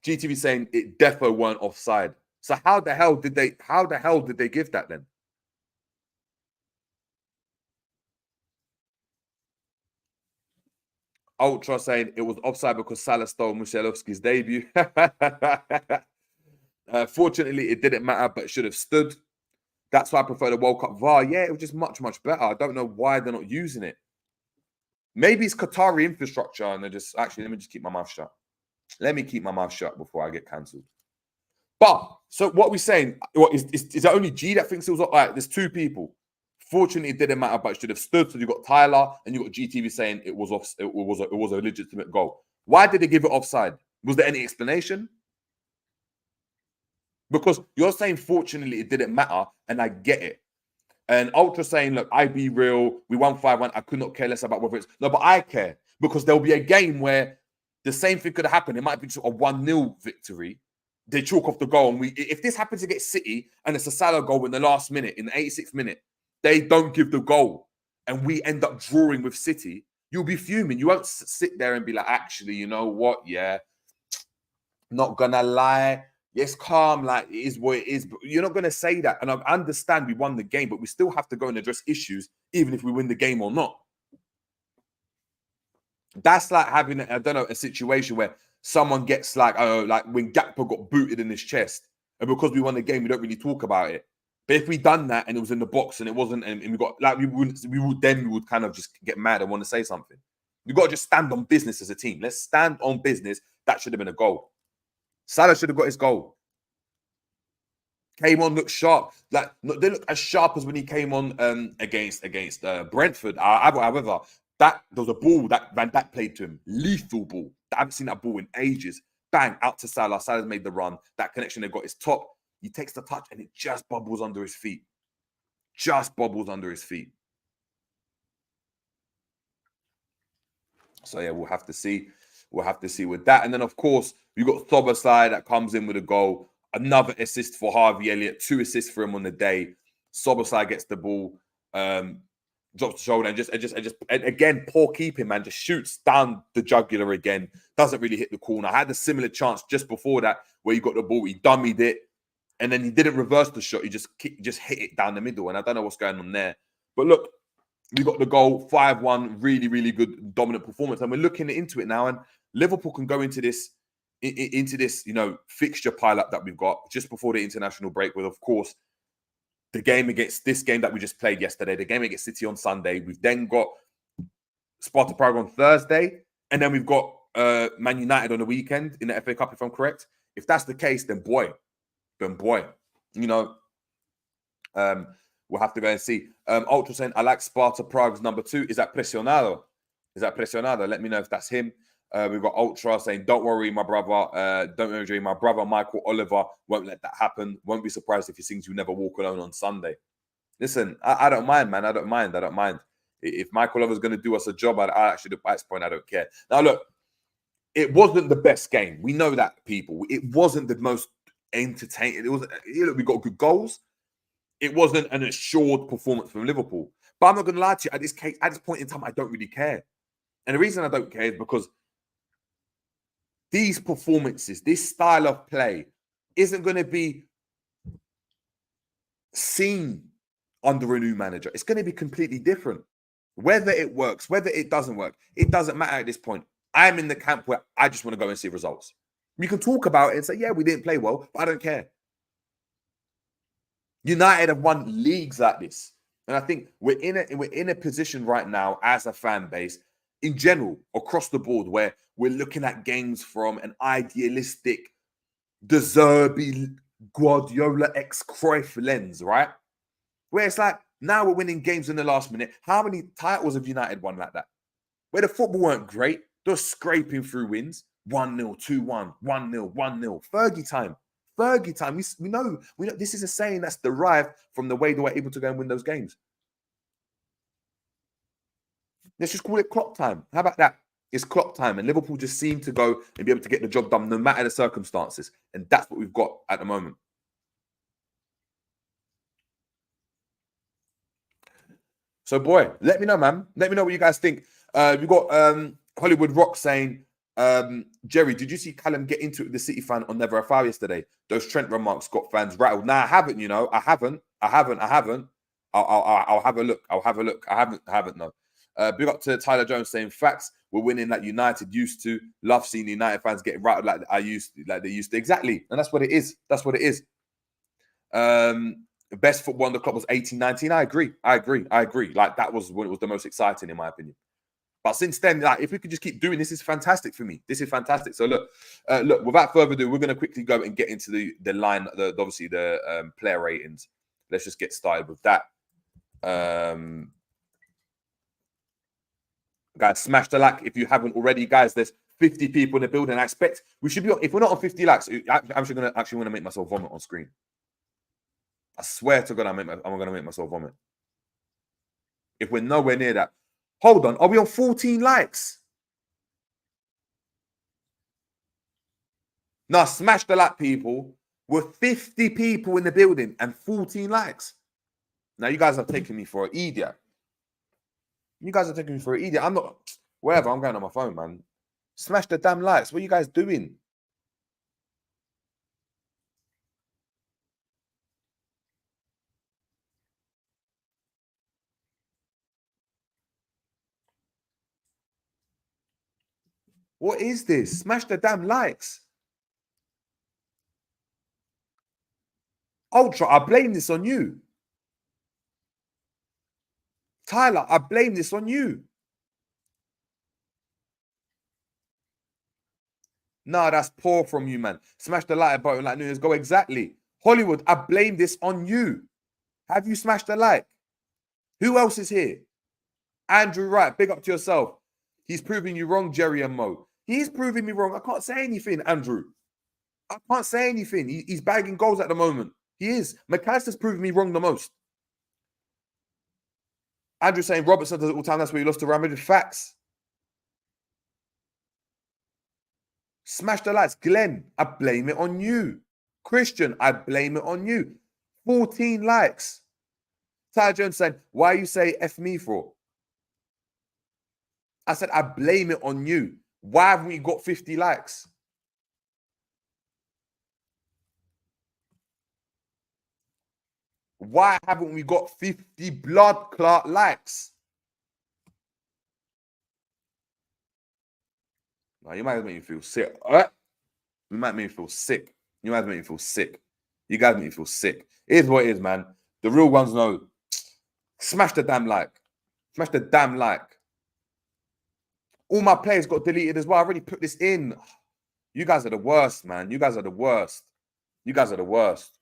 S4: GTV saying it defo weren't offside. So how the hell did they give that then? Ultra saying it was offside because Salah stole Musialowski's debut. Fortunately, it didn't matter, but it should have stood. That's why I prefer the World Cup VAR. Yeah, it was just much, much better. I don't know why they're not using it. Maybe it's Qatari infrastructure and they're just... Actually, let me just keep my mouth shut. Let me keep my mouth shut before I get cancelled. But, so what we're saying, is it only G that thinks it was... Like, there's two people. Fortunately, it didn't matter, but it should have stood. So you got Tyler and you got GTV saying it was off. It was a legitimate goal. Why did they give it offside? Was there any explanation? Because you're saying, fortunately, it didn't matter, and I get it. And Ultra saying, look, I be real. We won 5-1. I could not care less about whether it's... No, but I care. Because there'll be a game where the same thing could have happened. It might be just a 1-0 victory. They chalk off the goal. And if this happens against City, and it's a Salah goal in the last minute, in the 86th minute, they don't give the goal, and we end up drawing with City, you'll be fuming. You won't sit there and be like, actually, you know what? Yeah, not gonna lie. Yes, calm, like it is what it is. But you're not going to say that. And I understand we won the game, but we still have to go and address issues, even if we win the game or not. That's like having, I don't know, a situation where someone gets like when Gakpo got booted in his chest. And because we won the game, we don't really talk about it. But if we done that and it was in the box and it wasn't, and we got, like, we would kind of just get mad and want to say something. You got to just stand on business as a team. Let's stand on business. That should have been a goal. Salah should have got his goal. Came on, looked sharp. Like, they look as sharp as when he came on against Brentford. However, there was a ball that Van Dijk played to him. Lethal ball. I haven't seen that ball in ages. Bang, out to Salah. Salah's made the run. That connection they got is top. He takes the touch and it just bubbles under his feet. Just bubbles under his feet. So, yeah, we'll have to see. We'll have to see with that. And then, of course, you got Szoboszlai that comes in with a goal. Another assist for Harvey Elliott. 2 assists for him on the day. Szoboszlai gets the ball. drops the shoulder and again, poor keeping, man. Just shoots down the jugular again. Doesn't really hit the corner. I had a similar chance just before that where he got the ball, he dummied it, and then he didn't reverse the shot. He just hit it down the middle, and I don't know what's going on there. But look, we got the goal, 5-1, really, really good dominant performance, and we're looking into it now. And Liverpool can go into this, fixture pile-up that we've got just before the international break, with, of course, the game against this game that we just played yesterday, the game against City on Sunday. We've then got Sparta Praha on Thursday, and then we've got Man United on the weekend in the FA Cup, if I'm correct. If that's the case, then boy, we'll have to go and see. Ultra saying, I like Sparta Prague's number 2. Is that Presionado? Let me know if that's him. We've got Ultra saying, don't worry, my brother. Don't worry, my brother, Michael Oliver, won't let that happen. Won't be surprised if he sings You Never Walk Alone on Sunday. Listen, I don't mind, man. I don't mind. If Michael Oliver's going to do us a job, at this point, I don't care. Now, look, it wasn't the best game. We know that, people. It wasn't the most entertaining. It was. We got good goals. It wasn't an assured performance from Liverpool. But I'm not going to lie to you. At this point in time, I don't really care. And the reason I don't care is because these performances, this style of play, isn't going to be seen under a new manager. It's going to be completely different. Whether it works, whether it doesn't work, it doesn't matter at this point. I'm in the camp where I just want to go and see results. You can talk about it and say, yeah, we didn't play well, but I don't care. United have won leagues like this. And I think we're in a position right now as a fan base, in general, across the board, where we're looking at games from an idealistic, De Zerbi, Guardiola, ex-Cruyff lens, right? Where it's like, now we're winning games in the last minute. How many titles have United won like that? Where the football weren't great, they're scraping through wins. 1-0, 2-1, 1-0, 1-0. Fergie time. We know this is a saying that's derived from the way they were able to go and win those games. Let's just call it Klopp time. How about that? It's Klopp time, and Liverpool just seem to go and be able to get the job done no matter the circumstances. And that's what we've got at the moment. So, boy, let me know, man. Let me know what you guys think. We've got Hollywood Rock saying, Jerry, did you see Callum get into it with the City fan on Never a Foul yesterday? Those Trent remarks got fans rattled. Nah, I haven't, I haven't. I'll have a look. I haven't, no. Big up to Tyler Jones saying, facts, we're winning like United used to. Love seeing United fans getting rattled like they used to. Exactly. And that's what it is. Best football on the club was 18-19. I agree. Like, that was when it was the most exciting, in my opinion. But since then, like, if we could just keep doing this, is fantastic for me. This is fantastic. So look, without further ado, we're going to quickly go and get into the line, obviously the player ratings. Let's just get started with that. Guys, smash the like if you haven't already. Guys, there's 50 people in the building. I expect we should be on, if we're not on 50 likes, I'm actually going to make myself vomit on screen. I swear to God, I'm going to make myself vomit. If we're nowhere near that. Hold on, are we on 14 likes? Now, smash the like, people. We're 50 people in the building and 14 likes. Now, you guys are taking me for an idiot. I'm not, wherever, I'm going on my phone, man. Smash the damn likes. What are you guys doing? What is this? Smash the damn likes. Ultra, I blame this on you. Tyler, I blame this on you. No, that's poor from you, man. Smash the like button like Nunez. Go exactly. Hollywood, I blame this on you. Have you smashed the like? Who else is here? Andrew Wright, big up to yourself. He's proving you wrong, Jerry and Mo. He's proving me wrong. I can't say anything, Andrew. I can't say anything. He's bagging goals at the moment. He is. McAllister's proving me wrong the most. Andrew saying Robertson does it all the time. That's where he lost to Real Madrid. Facts. Smash the lights. Glenn, I blame it on you. Christian, I blame it on you. 14 likes. Ty Jones saying, why you say F me for? I said, I blame it on you. Why haven't we got 50 likes? Why haven't we got 50 blood clot likes? Now, you might make me feel sick. All right? You might make me feel sick. You might make me feel sick. You guys make me feel sick. It is what it is, man. The real ones know. Smash the damn like. Smash the damn like. All my players got deleted as well. I already put this in. You guys are the worst, man. You guys are the worst. You guys are the worst.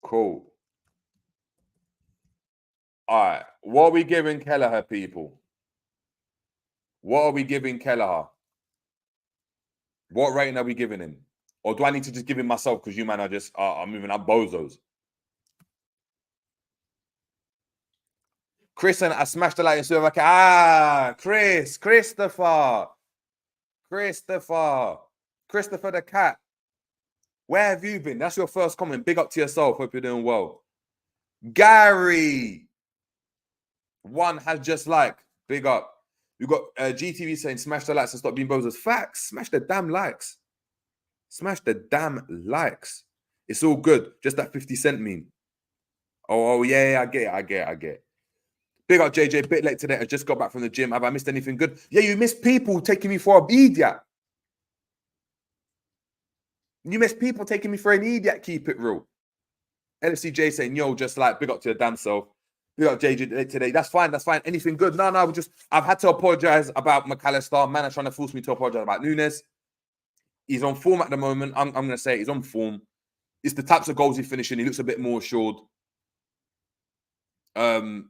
S4: Cool. All right. What are we giving Kelleher, people? What are we giving Kelleher? What rating are we giving him? Or do I need to just give him myself because you, man, are just are moving up bozos? Chris and I smashed the light and silver. Christopher the cat. Where have you been? That's your first comment. Big up to yourself. Hope you're doing well. Gary. One has just like. Big up. You got GTV saying smash the likes and stop being bozos. Facts. Smash the damn likes. Smash the damn likes. It's all good. Just that 50 cent meme. Oh yeah, I get it. Big up JJ, bit late today. I just got back from the gym. Have I missed anything good? Yeah, you missed people taking me for an idiot. You missed people taking me for an idiot. Keep it real. LFCJ saying, yo, just like, big up to your damn self. Big up JJ today. That's fine. Anything good? No, I've had to apologize about McAllister. Man, are trying to force me to apologize about Nunez. He's on form at the moment. I'm going to say he's on form. It's the types of goals he's finishing. He looks a bit more assured. And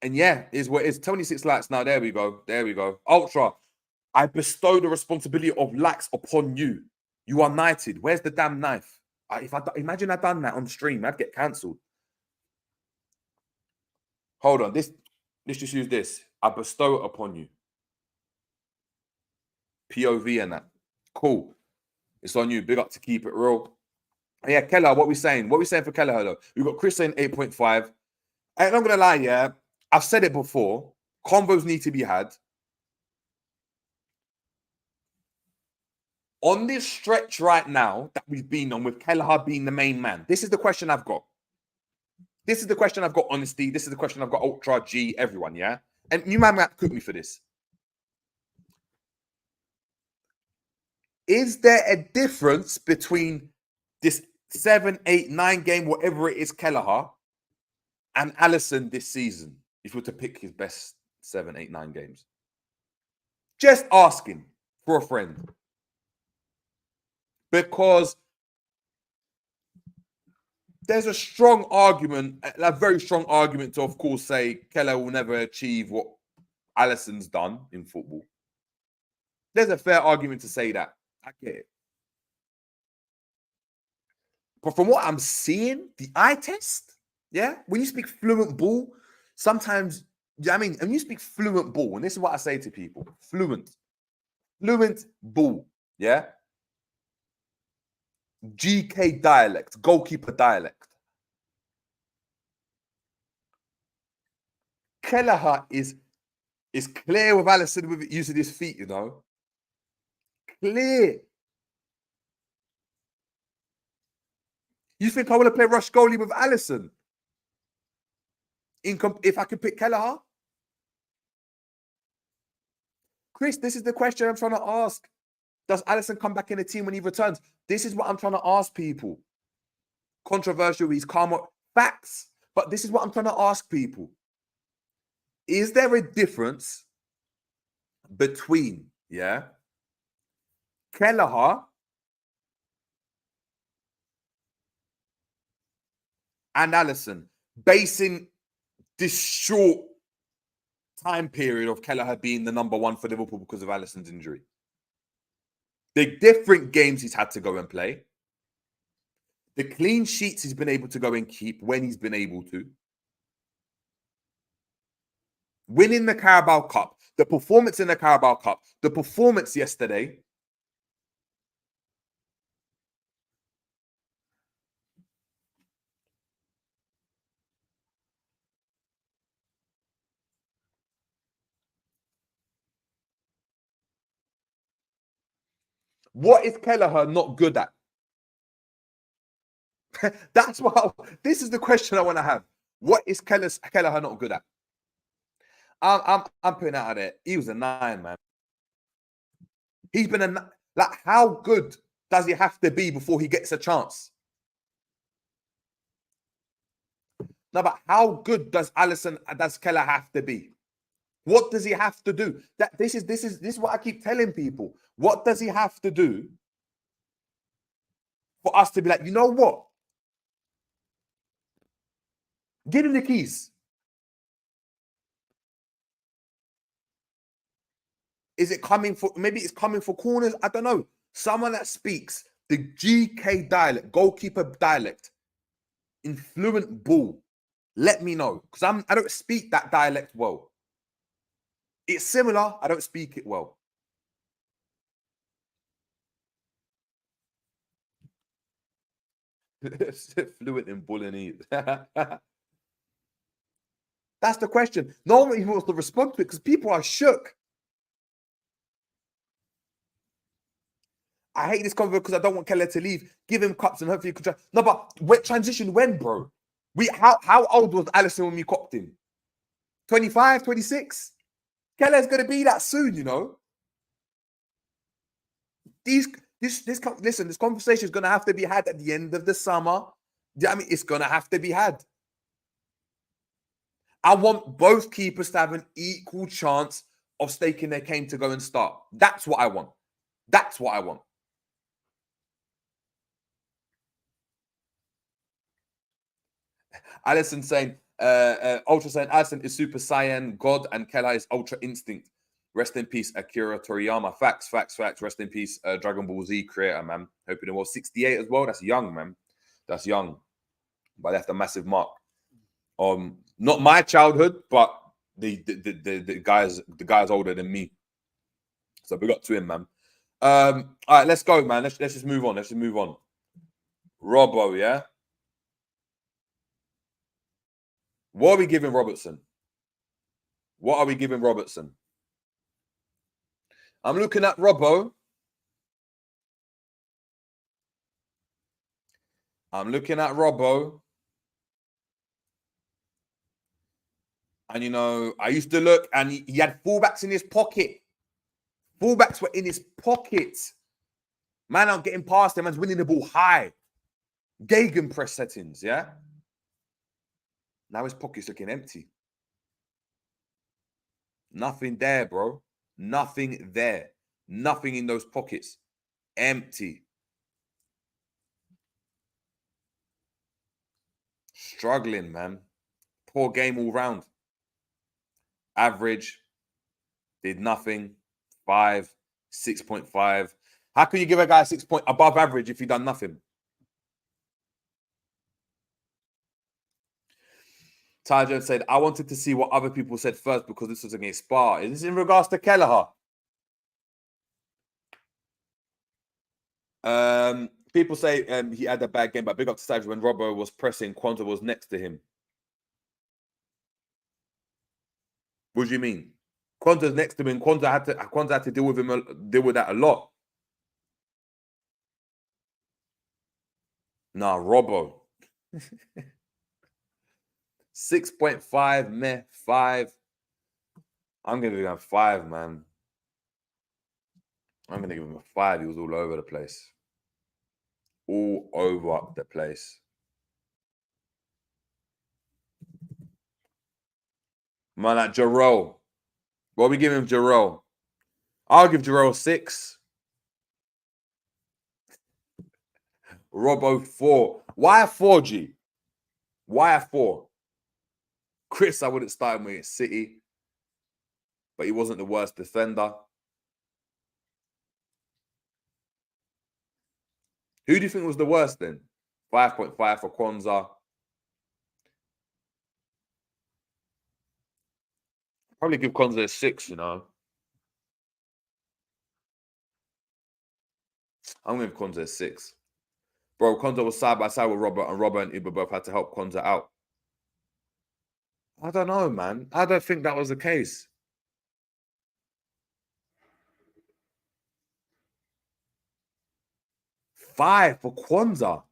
S4: yeah, is what it is. 26 likes now. There we go. Ultra, I bestow the responsibility of likes upon you. You are knighted. Where's the damn knife? Imagine I'd done that on stream, I'd get cancelled. Hold on. Let's just use this. I bestow it upon you. POV and that. Cool. It's on you. Big up to keep it real. Yeah, Keller, what we saying? What we saying for Keller, though? We've got Chris saying 8.5. And I'm going to lie, yeah. I've said it before. Combos need to be had. On this stretch right now that we've been on with Kelleher being the main man, this is the question I've got. Honesty. This is the question I've got, Ultra, G, everyone, yeah? And you man might cook me for this. Is there a difference between this 7, 8, 9 game, whatever it is, Kelleher, and Alisson this season, if you were to pick his best 7, 8, 9 games? Just asking for a friend. Because there's a strong argument, a very strong argument to, of course, say Kelleher will never achieve what Alisson's done in football. There's a fair argument to say that. I get it. But from what I'm seeing, the eye test, yeah, when you speak fluent ball, sometimes, I mean, when you speak fluent ball, and this is what I say to people, fluent ball, yeah, GK dialect, goalkeeper dialect. Kelleher is clear with Alisson with using his feet, you know. Clear. You think I want to play rush goalie with Alisson? If I could pick Kelleher? Chris, this is the question I'm trying to ask. Does Alisson come back in the team when he returns? This is what I'm trying to ask people. Controversial, he's calm. Facts. But this is what I'm trying to ask people. Is there a difference between, yeah, Kelleher and Alisson, basing this short time period of Kelleher being the number one for Liverpool because of Alisson's injury? The different games he's had to go and play, The clean sheets he's been able to go and keep when he's been able to. Winning the Carabao Cup, the performance in the Carabao Cup, the performance yesterday. What is Kelleher not good at? That's what. This is the question I want to have. What is Kelleher not good at? I'm putting out of there. He was a 9, man. He's been like, how good does he have to be before he gets a chance? No, but how good does Kelleher have to be? What does he have to do? This is what I keep telling people. What does he have to do for us to be like, you know what? Give him the keys. Is it coming for, maybe it's coming for corners? I don't know. Someone that speaks the GK dialect, goalkeeper dialect, in fluent ball, let me know. Because I don't speak that dialect well. It's similar, I don't speak it well. Fluent in Bolognese. That's the question. No one even wants to respond to it because people are shook. I hate this convo because I don't want Kelleher to leave. Give him cups and hopefully he could try. No, but transition when, bro? How old was Alisson when we copped him? 25, 26? Kelleher's going to be that soon, you know? This conversation is going to have to be had at the end of the summer. I mean, it's going to have to be had. I want both keepers to have an equal chance of staking their claim to go and start. That's what I want. That's what I want. Alisson saying, Ultra saying, Alisson is Super Saiyan God and Kelleher is Ultra Instinct. Rest in peace, Akira Toriyama. Facts. Rest in peace, Dragon Ball Z creator, man. Hoping it was 68 as well. That's young, man. That's young. But left a massive mark. Not my childhood, but the guys older than me. So big up to him, man. All right, let's go, man. Let's just move on. Robbo, yeah. What are we giving Robertson? I'm looking at Robbo. And, you know, I used to look and he had fullbacks in his pocket. Fullbacks were in his pocket. Man, I'm getting past him. Man's winning the ball high. Gegenpress settings, yeah? Now his pocket's looking empty. Nothing there, bro. Nothing there. Nothing in those pockets. Empty. Struggling, man. Poor game all round. Average. Did nothing. 5. 6.5. How can you give a guy 6 point above average if he done nothing? Ty Jones said, I wanted to see what other people said first because this was against Sparta. Is this in regards to Kelleher? People say he had a bad game, but big up to Savage when Robbo was pressing, Quanta was next to him. What do you mean? Quanta's next to him, and Quanta had to deal with that a lot. Nah, Robbo. 6.5, meh, 5. I'm going to give him a 5, man. I'm going to give him a 5. He was all over the place. All over the place. Man, like Jarrell. What are we giving Jarrell? I'll give Jarrell 6. Robbo 4. Why a 4, G? Why a 4? Chris, I wouldn't start him with City, but he wasn't the worst defender. Who do you think was the worst then? 5.5 for Kwanzaa. Probably give Kwanzaa a 6, you know. I'm going to give Kwanzaa a 6. Bro, Kwanzaa was side by side with Robert, and Robert and Iba both had to help Kwanzaa out. I don't know, man. I don't think that was the case. 5 for Kwanzaa.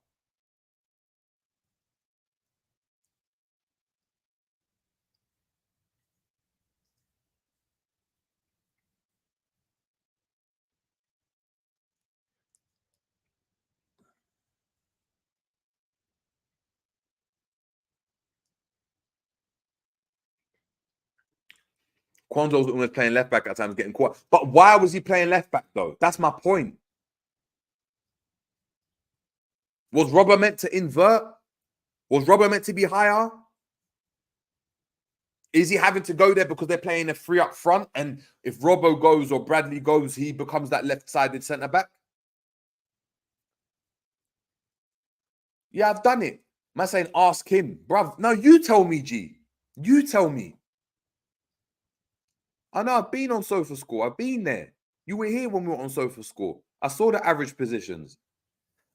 S4: Kwanzaa was almost playing left back at times, getting caught. But why was he playing left back, though? That's my point. Was Robert meant to invert? Was Robert meant to be higher? Is he having to go there because they're playing a 3 up front? And if Robbo goes or Bradley goes, he becomes that left-sided centre-back? Yeah, I've done it. Man saying, ask him. Bruv, no, you tell me, G. You tell me. I know I've been on Sofa Score. I've been there. You were here when we were on Sofa Score. I saw the average positions.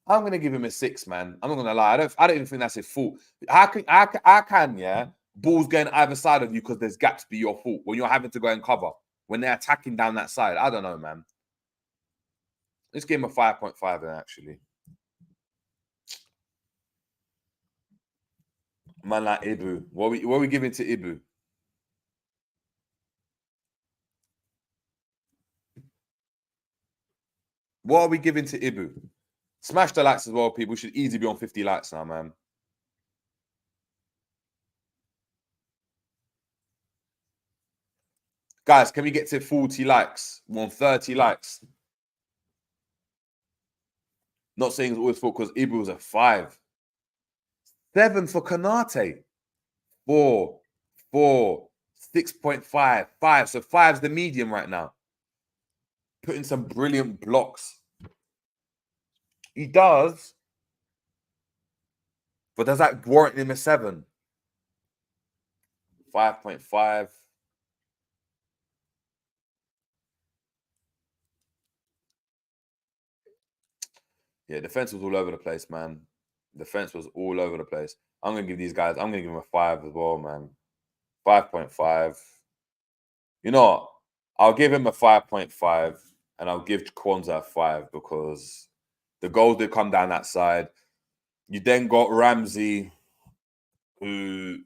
S4: I'm going to give him a 6, man. I'm not going to lie. I don't even think that's his fault. How can, yeah, balls going either side of you because there's gaps be your fault when you're having to go and cover, when they're attacking down that side? I don't know, man. Let's give him a 5.5 then, actually. Man like Ibu. What are we giving to Ibu? What are we giving to Ibu? Smash the likes as well, people. We should easily be on 50 likes now, man. Guys, can we get to 40 likes? We're on 30 likes. Not saying it's always fault because Ibu was a 5. 7 for Kanate. 4, 6.5, 5. So 5's the medium right now. Putting some brilliant blocks. He does. But does that warrant him a 7? 5.5. Yeah, defense was all over the place, man. Defense was all over the place. I'm going to give these guys, I'm going to give them a 5 as well, man. 5.5. You know what? I'll give him a 5.5 and I'll give Kwanzaa a 5 because the goals did come down that side. You then got Ramsey, who...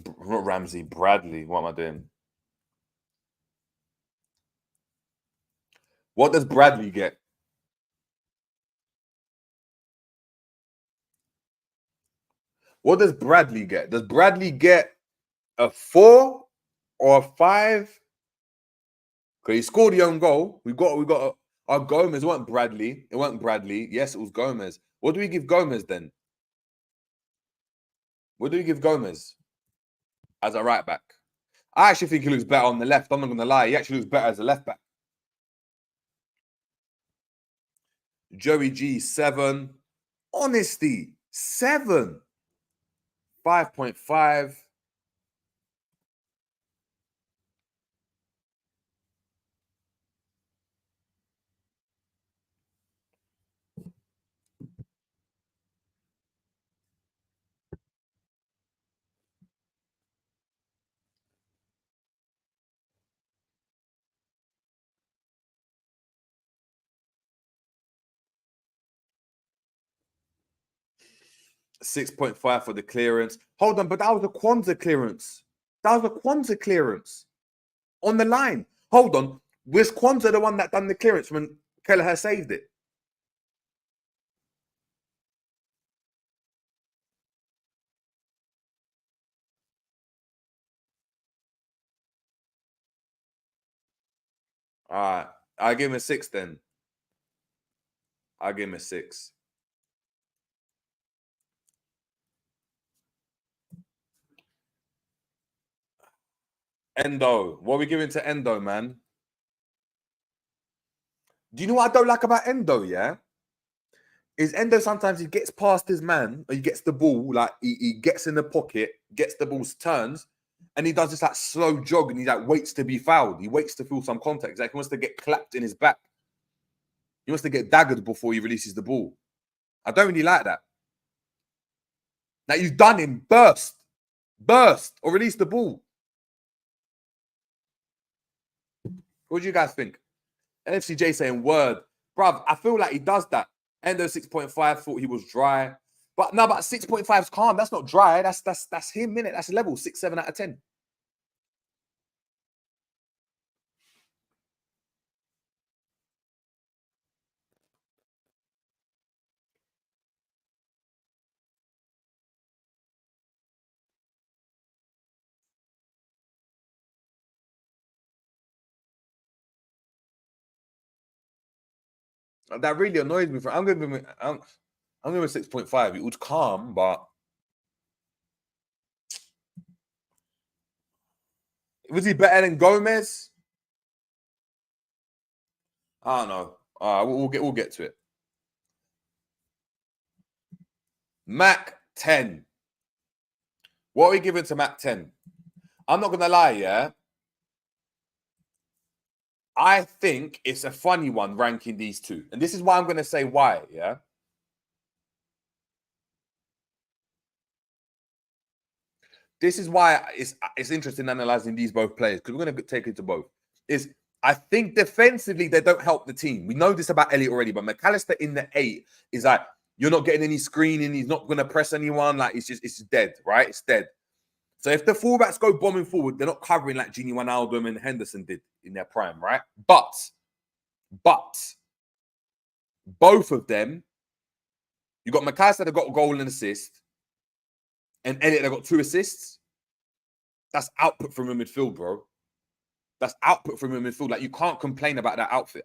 S4: Not Ramsey, Bradley. What am I doing? What does Bradley get? What does Bradley get? Does Bradley get a 4 or a 5? Because he scored the own goal. We got our Gomez. It wasn't Bradley. It wasn't Bradley. Yes, it was Gomez. What do we give Gomez then? What do we give Gomez as a right back? I actually think he looks better on the left. I'm not going to lie. He actually looks better as a left back. Joey G, 7. Honesty, 7. 5.5. $6.5 for the clearance. Hold on, but that was a Kwanzaa clearance. That was a Kwanzaa clearance on the line. Hold on. Was Kwanzaa the one that done the clearance when Kelleher saved it? All right. I'll give him a 6 then. I'll give him a 6. Endo. What are we giving to Endo, man? Do you know what I don't like about Endo, yeah? is Endo sometimes he gets past his man, or he gets the ball, like he gets in the pocket, gets the ball, turns, and he does this like slow jog, and he like waits to be fouled. He waits to feel some contact. Like he wants to get clapped in his back. He wants to get daggered before he releases the ball. I don't really like that. Now you've done him, burst, or release the ball. What do you guys think? NFCJ saying word. Bruv, I feel like he does that. Endo 6.5 thought he was dry. But no, but 6.5 is calm. That's not dry. That's him, innit? That's level 6, 7 out of 10. That really annoys me. I'm giving him 6.5. It was calm, but was he better than Gomez? I don't know. We'll get to it. Mac 10. What are we giving to Mac 10? I'm not gonna lie, yeah. I think it's a funny one ranking these two. And this is why I'm gonna say why, yeah. This is why it's interesting analyzing these both players, because we're going to take it to both. I think defensively they don't help the team. We know this about Elliott already, but McAllister in the 8 is like, you're not getting any screening. He's not going to press anyone. Like it's dead, right? It's dead. So if the fullbacks go bombing forward, they're not covering like Gini Wijnaldum and Henderson did in their prime, right? But both of them, you got McAllister that got a goal and assist, and Elliott that got 2 assists. That's output from a midfield, bro. That's output from a midfield. Like, you can't complain about that output.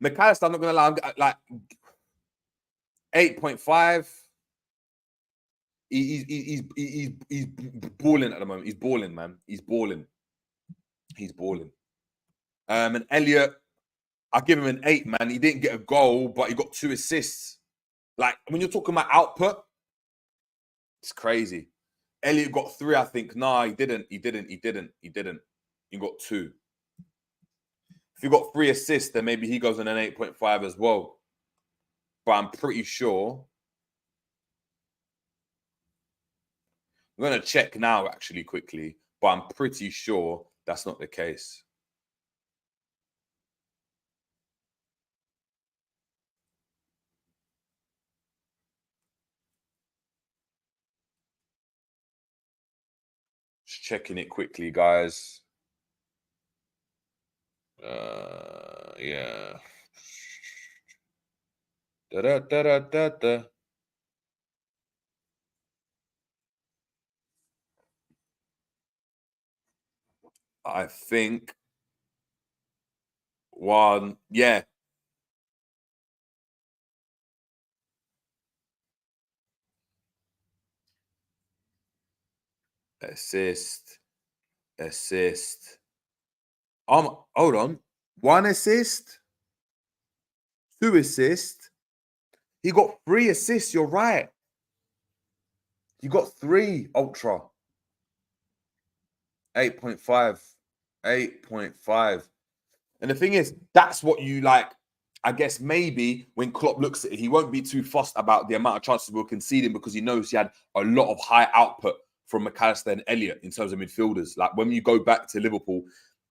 S4: McAllister, I'm not going to lie, like 8.5. He's balling at the moment. He's balling, man. He's balling. And Elliott, I give him an 8, man. He didn't get a goal, but he got 2 assists. Like, when you're talking about output, it's crazy. Elliott got 3, I think. Nah, he didn't. He got 2. If he got 3 assists, then maybe he goes on an 8.5 as well. But I'm pretty sure. I'm going to check now, actually, quickly. But I'm pretty sure that's not the case. Just checking it quickly, guys. Yeah. Da-da-da-da-da-da. I think 1, yeah. Assist. Hold on. 1 assist, 2 assists. He got 3 assists. You're right. He got 3 ultra. 8.5. 8.5. And the thing is, that's what you like. I guess maybe when Klopp looks at it, he won't be too fussed about the amount of chances we're conceding, because he knows he had a lot of high output from McAllister and Elliott in terms of midfielders. Like, when you go back to Liverpool,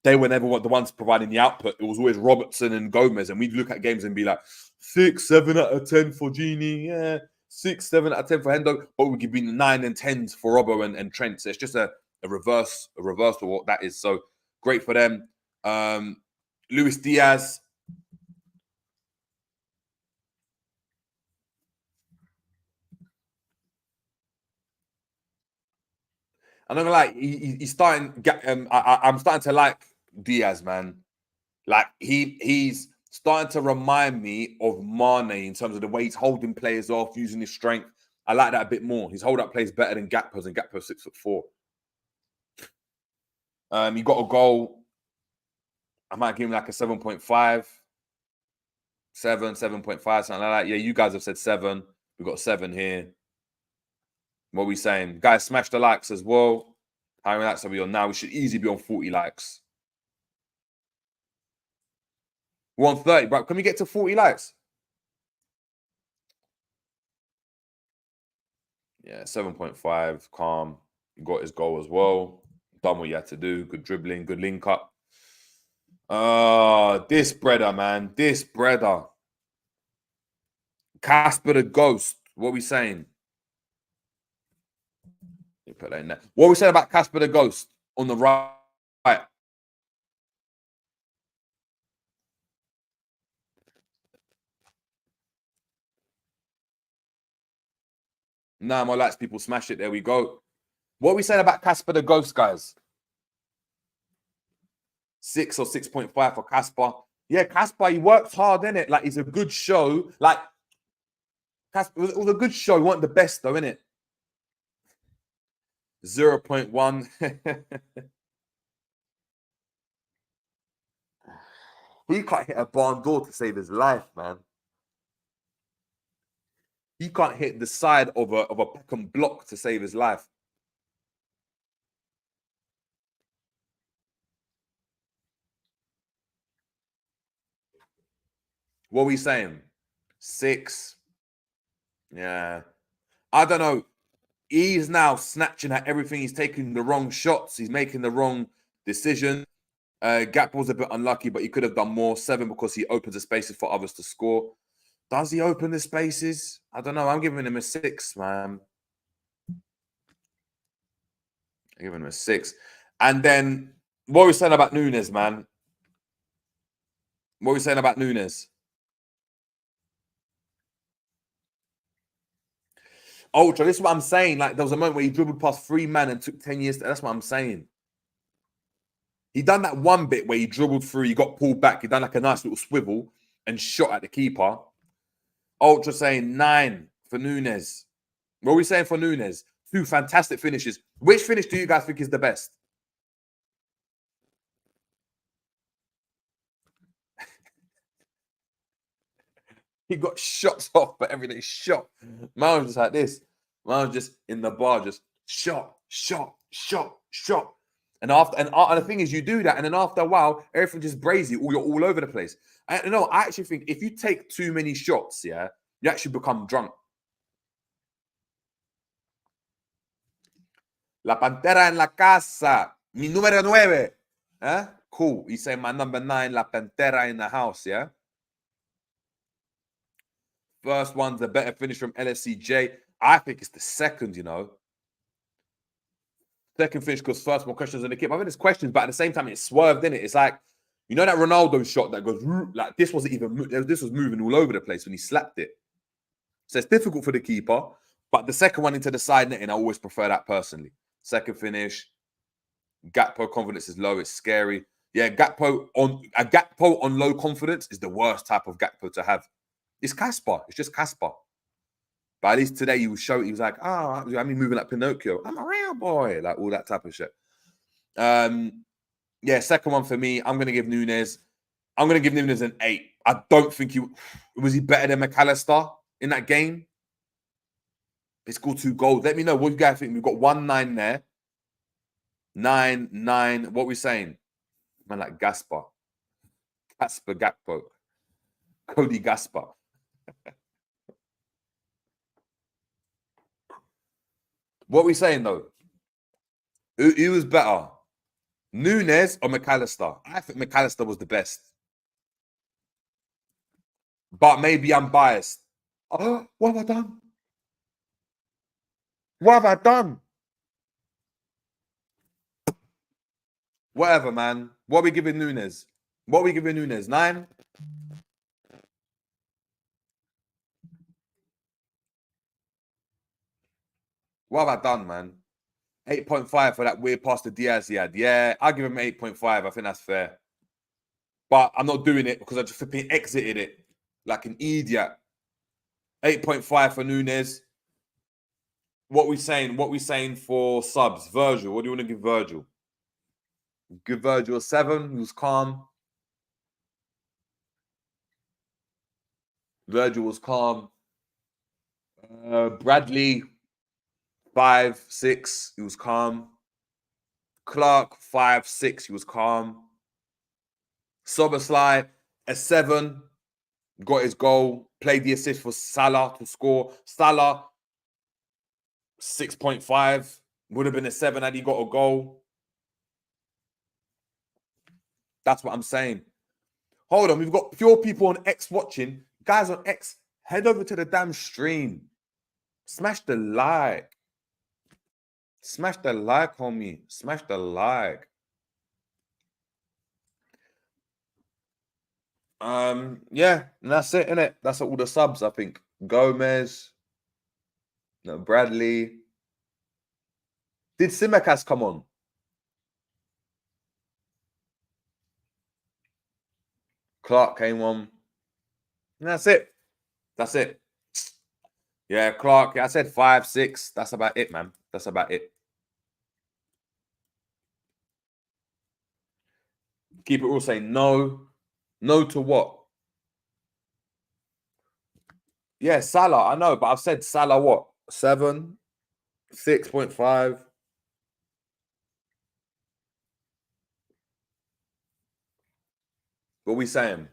S4: they were never the ones providing the output. It was always Robertson and Gomez. And we'd look at games and be like, 6, 7 out of 10 for Gini. Yeah, 6, 7 out of 10 for Hendo. But we give you 9 and 10s for Robbo and Trent. So it's just a reverse of what that is. So great for them. Luis Diaz. I'm not gonna lie, he's starting. I'm starting to like Diaz, man. Like, he's starting to remind me of Mane in terms of the way he's holding players off, using his strength. I like that a bit more. His hold-up play is better than Gakpo's, and Gakpo's 6'4". He got a goal. I might give him like a 7.5. 7, 7.5, something like that. Yeah, you guys have said 7. We've got 7 here. What are we saying? Guys, smash the likes as well. How many likes are we on now? We should easily be on 40 likes. We're on 30, bro. Can we get to 40 likes? Yeah, 7.5. Calm. He got his goal as well. Done what you had to do. Good dribbling. Good link up. This brother, man. This brother. Casper the Ghost. What are we saying? You put that in there. What are we saying about Casper the Ghost on the right? Nah, more likes. People smash it. There we go. What are we saying about Casper the Ghost, guys? 6 or 6.5 for Casper. Yeah, Casper, he works hard, innit? Like, he's a good show. Like, Casper, it was a good show. He wasn't the best, though, innit? 0.1. He can't hit a barn door to save his life, man. He can't hit the side of a Peckham block to save his life. What are we saying? 6. Yeah. I don't know. He's now snatching at everything. He's taking the wrong shots. He's making the wrong decision. Gap was a bit unlucky, but he could have done more. 7 because he opens the spaces for others to score. Does he open the spaces? I don't know. I'm giving him a 6, man. I'm giving him a 6. And then, what are we saying about Nunez, man? What are we saying about Nunez? Ultra, this is what I'm saying. Like, there was a moment where he dribbled past 3 men and took 10 years. That's what I'm saying. He done that one bit where he dribbled through, he got pulled back, he done like a nice little swivel and shot at the keeper. Ultra saying 9 for Nunez. What are we saying for Nunez? 2 fantastic finishes. Which finish do you guys think is the best? He got shots off, but everything shot. Man was just like this. Man was just in the bar, just shot. And the thing is, you do that, and then after a while, everything just brazy. You're all over the place. I actually think if you take too many shots, yeah, you actually become drunk. La Pantera en la casa. Mi número 9. Huh? Cool. He's saying my number 9, La Pantera in the house, yeah? First one's a better finish from LSCJ. I think it's the second, you know. Second finish because first more questions on the keep. I think there's questions, but at the same time, it's swerved, in it. It's like, you know that Ronaldo shot that goes, like, this wasn't even, this was moving all over the place when he slapped it. So it's difficult for the keeper, but the second one into the side netting, I always prefer that personally. Second finish. Gakpo confidence is low. It's scary. Yeah, Gakpo on low confidence is the worst type of Gakpo to have. It's Casper. It's just Casper. But at least today he was like, I mean, moving like Pinocchio. I'm a real boy. Like all that type of shit. Yeah, second one for me. I'm going to give Nunez an 8. I don't think was he better than McAllister in that game? He scored 2 goals. Let me know what you guys think. We've got 1-9 there. 9. What are we saying? Man, like Gasper Gakpo. Cody Gasper. What are we saying, though? Who was better? Nunez or McAllister? I think McAllister was the best. But maybe I'm biased. Oh, what have I done? What have I done? Whatever, man. What are we giving Nunez? 9? What have I done, man? 8.5 for that weird pass to Diaz he had. Yeah, I'll give him 8.5. I think that's fair. But I'm not doing it because I just flipping exited it like an idiot. 8.5 for Nunez. What we saying for subs? Virgil. What do you want to give Virgil? Give Virgil a 7. He was calm. Virgil was calm. Bradley, 5, 6, he was calm. Clark, 5, 6, he was calm. Soberslide, a 7, got his goal, played the assist for Salah to score. Salah, 6.5, would have been a 7 had he got a goal. That's what I'm saying. Hold on, we've got fewer people on X watching. Guys on X, head over to the damn stream. Smash the like. Smash the like, homie. Smash the like. Yeah, and that's it, innit? That's all the subs, I think. Gomez, no, Bradley. Did Tsimikas come on? Clark came on. And that's it. That's it. Yeah, Clark, I said 5, 6. That's about it, man. That's about it. Keep it all saying no. No to what? Yeah, Salah, I know, but I've said Salah what? 7, 6.5. What are we saying?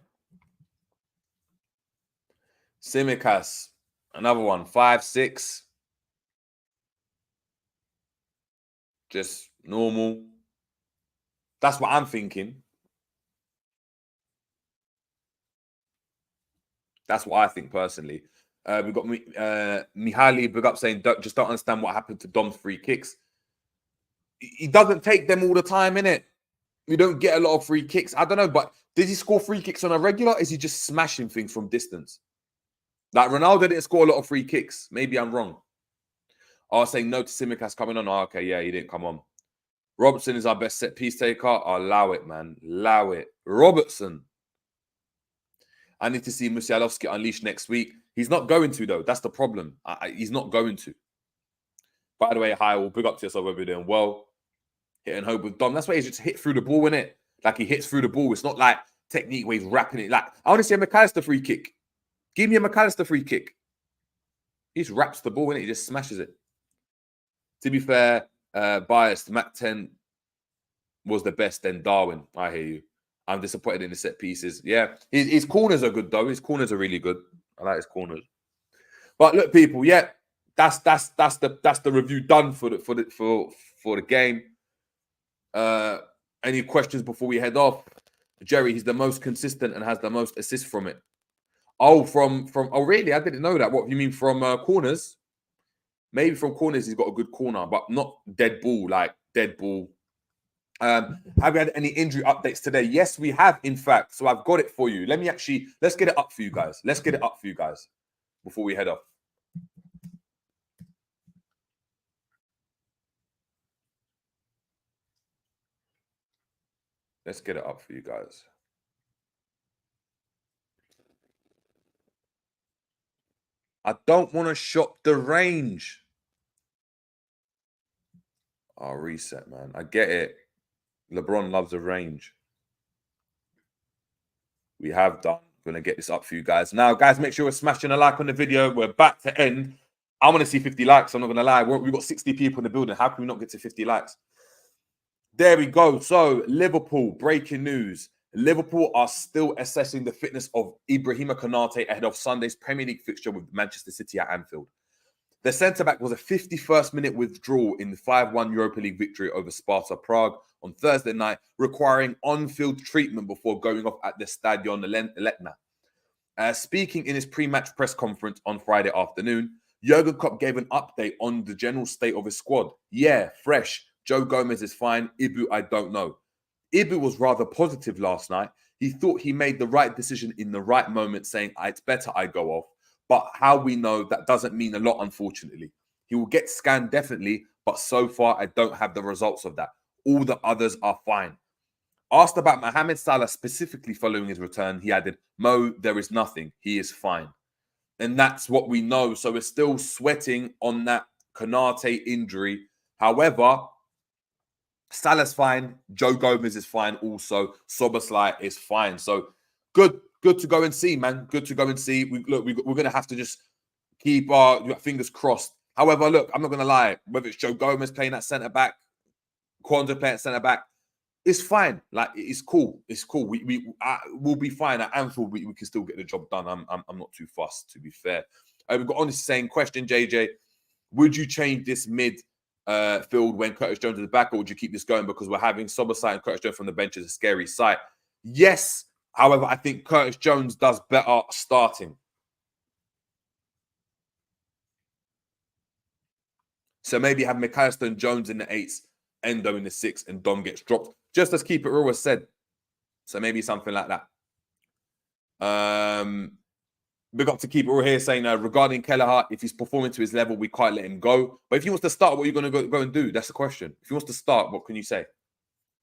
S4: Tsimikas, another one, 5, 6. Just normal. That's what I'm thinking. That's what I think personally. We've got Mihaly big up saying, just don't understand what happened to Dom's free kicks. He doesn't take them all the time, innit? We don't get a lot of free kicks. I don't know, but did he score free kicks on a regular? Is he just smashing things from distance? Like Ronaldo didn't score a lot of free kicks. Maybe I'm wrong. I was saying no to Tsimikas coming on. Oh, okay, yeah, he didn't come on. Robertson is our best set piece taker. Allow it, man. Allow it. Robertson. I need to see Musialowski unleashed next week. He's not going to, though. That's the problem. He's not going to. By the way, hi, we'll big up to yourself. Hope you're doing well. Hitting hope with Dom. That's why he's just hit through the ball, innit? Like he hits through the ball. It's not like technique where he's wrapping it. Like I want to see a McAllister free kick. Give me a McAllister free kick. He just wraps the ball, innit? He just smashes it. To be fair, biased, Mac 10 was the best, then Darwin. I hear you. I'm disappointed in the set pieces. Yeah, his corners are good though. His corners are really good. I like his corners. But look, people, yeah, that's the review done for the game. Any questions before we head off? Jerry, he's the most consistent and has the most assists from it. Oh, from oh really? I didn't know that. What you mean from corners? Maybe from corners he's got a good corner, but not dead ball, like dead ball. Have we had any injury updates today? Yes, we have, in fact. So I've got it for you. Let's get it up for you guys. Let's get it up for you guys before we head off. Let's get it up for you guys. I don't want to shop the range. I'll reset, man. I get it. LeBron loves a range. We have done. I'm going to get this up for you guys. Now, guys, make sure we're smashing a like on the video. We're back to end. I want to see 50 likes. I'm not going to lie. We've got 60 people in the building. How can we not get to 50 likes? There we go. So, Liverpool, breaking news. Liverpool are still assessing the fitness of Ibrahima Konate ahead of Sunday's Premier League fixture with Manchester City at Anfield. The centre-back was a 51st minute withdrawal in the 5-1 Europa League victory over Sparta Prague on Thursday night, requiring on-field treatment before going off at the Stadion Letna. Speaking in his pre-match press conference on Friday afternoon, Jurgen Klopp gave an update on the general state of his squad. Yeah, fresh. Joe Gomez is fine. Ibu, I don't know. Ibu was rather positive last night. He thought he made the right decision in the right moment, saying, it's better I go off. But how we know that doesn't mean a lot, unfortunately. He will get scanned definitely, but so far I don't have the results of that. All the others are fine. Asked about Mohamed Salah specifically following his return, he added, Mo, there is nothing. He is fine. And that's what we know. So we're still sweating on that Konate injury. However, Salah's fine. Joe Gomez is fine also. Soboslai is fine. So good to go and see, man. Good to go and see. We're going to have to just keep our fingers crossed. However, look, I'm not going to lie. Whether it's Joe Gomez playing at centre-back, Kwanzaa playing at centre-back, it's fine. Like, it's cool. It's cool. We'll be fine. At Anfield, we can still get the job done. I'm not too fussed, to be fair. We've got on this same question, JJ. Would you change this midfield when Curtis Jones is back, or would you keep this going because we're having Soboslai and Curtis Jones from the bench is a scary sight? Yes. However, I think Curtis Jones does better starting. So maybe have McAllister and Jones in the 8s, Endo in the 6, and Dom gets dropped. Just as Keep It Real was said. So maybe something like that. Big up to Keep It Real here saying, regarding Kelleher, if he's performing to his level, we can't let him go. But if he wants to start, what are you going to go and do? That's the question. If he wants to start, what can you say?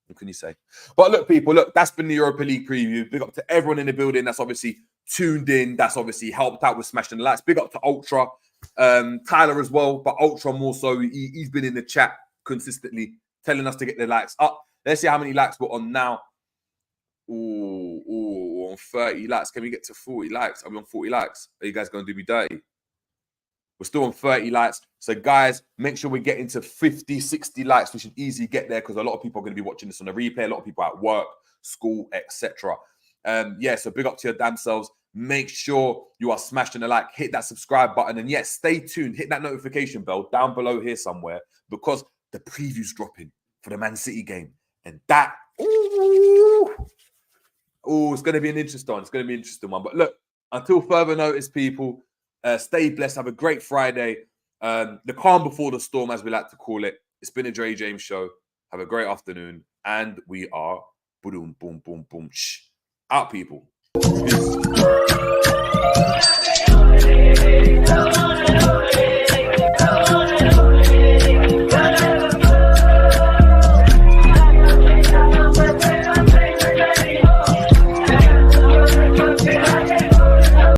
S4: What can you say? But look, people, look, that's been the Europa League preview. Big up to everyone in the building that's obviously tuned in. That's obviously helped out with smashing the lights. Big up to Ultra. Tyler as well, but Ultra more so. He's been in the chat consistently telling us to get the likes up. Let's see how many likes we're on now. Ooh, on 30 likes. Can we get to 40 likes? Are we on 40 likes? Are you guys going to do me dirty? We're still on 30 likes. So, guys, make sure we get into 50, 60 likes. We should easily get there because a lot of people are going to be watching this on the replay. A lot of people at work, school, etc. Yeah, so big up to your damn selves. Make sure you are smashing the like, hit that subscribe button, and yes, stay tuned. Hit that notification bell down below here somewhere because the preview's dropping for the Man City game, and that it's going to be an interesting one. It's going to be an interesting one. But look, until further notice, people, stay blessed. Have a great Friday. The calm before the storm, as we like to call it. It's been a Dre James show. Have a great afternoon, and we are boom, boom, boom, boom, out, people. Peace.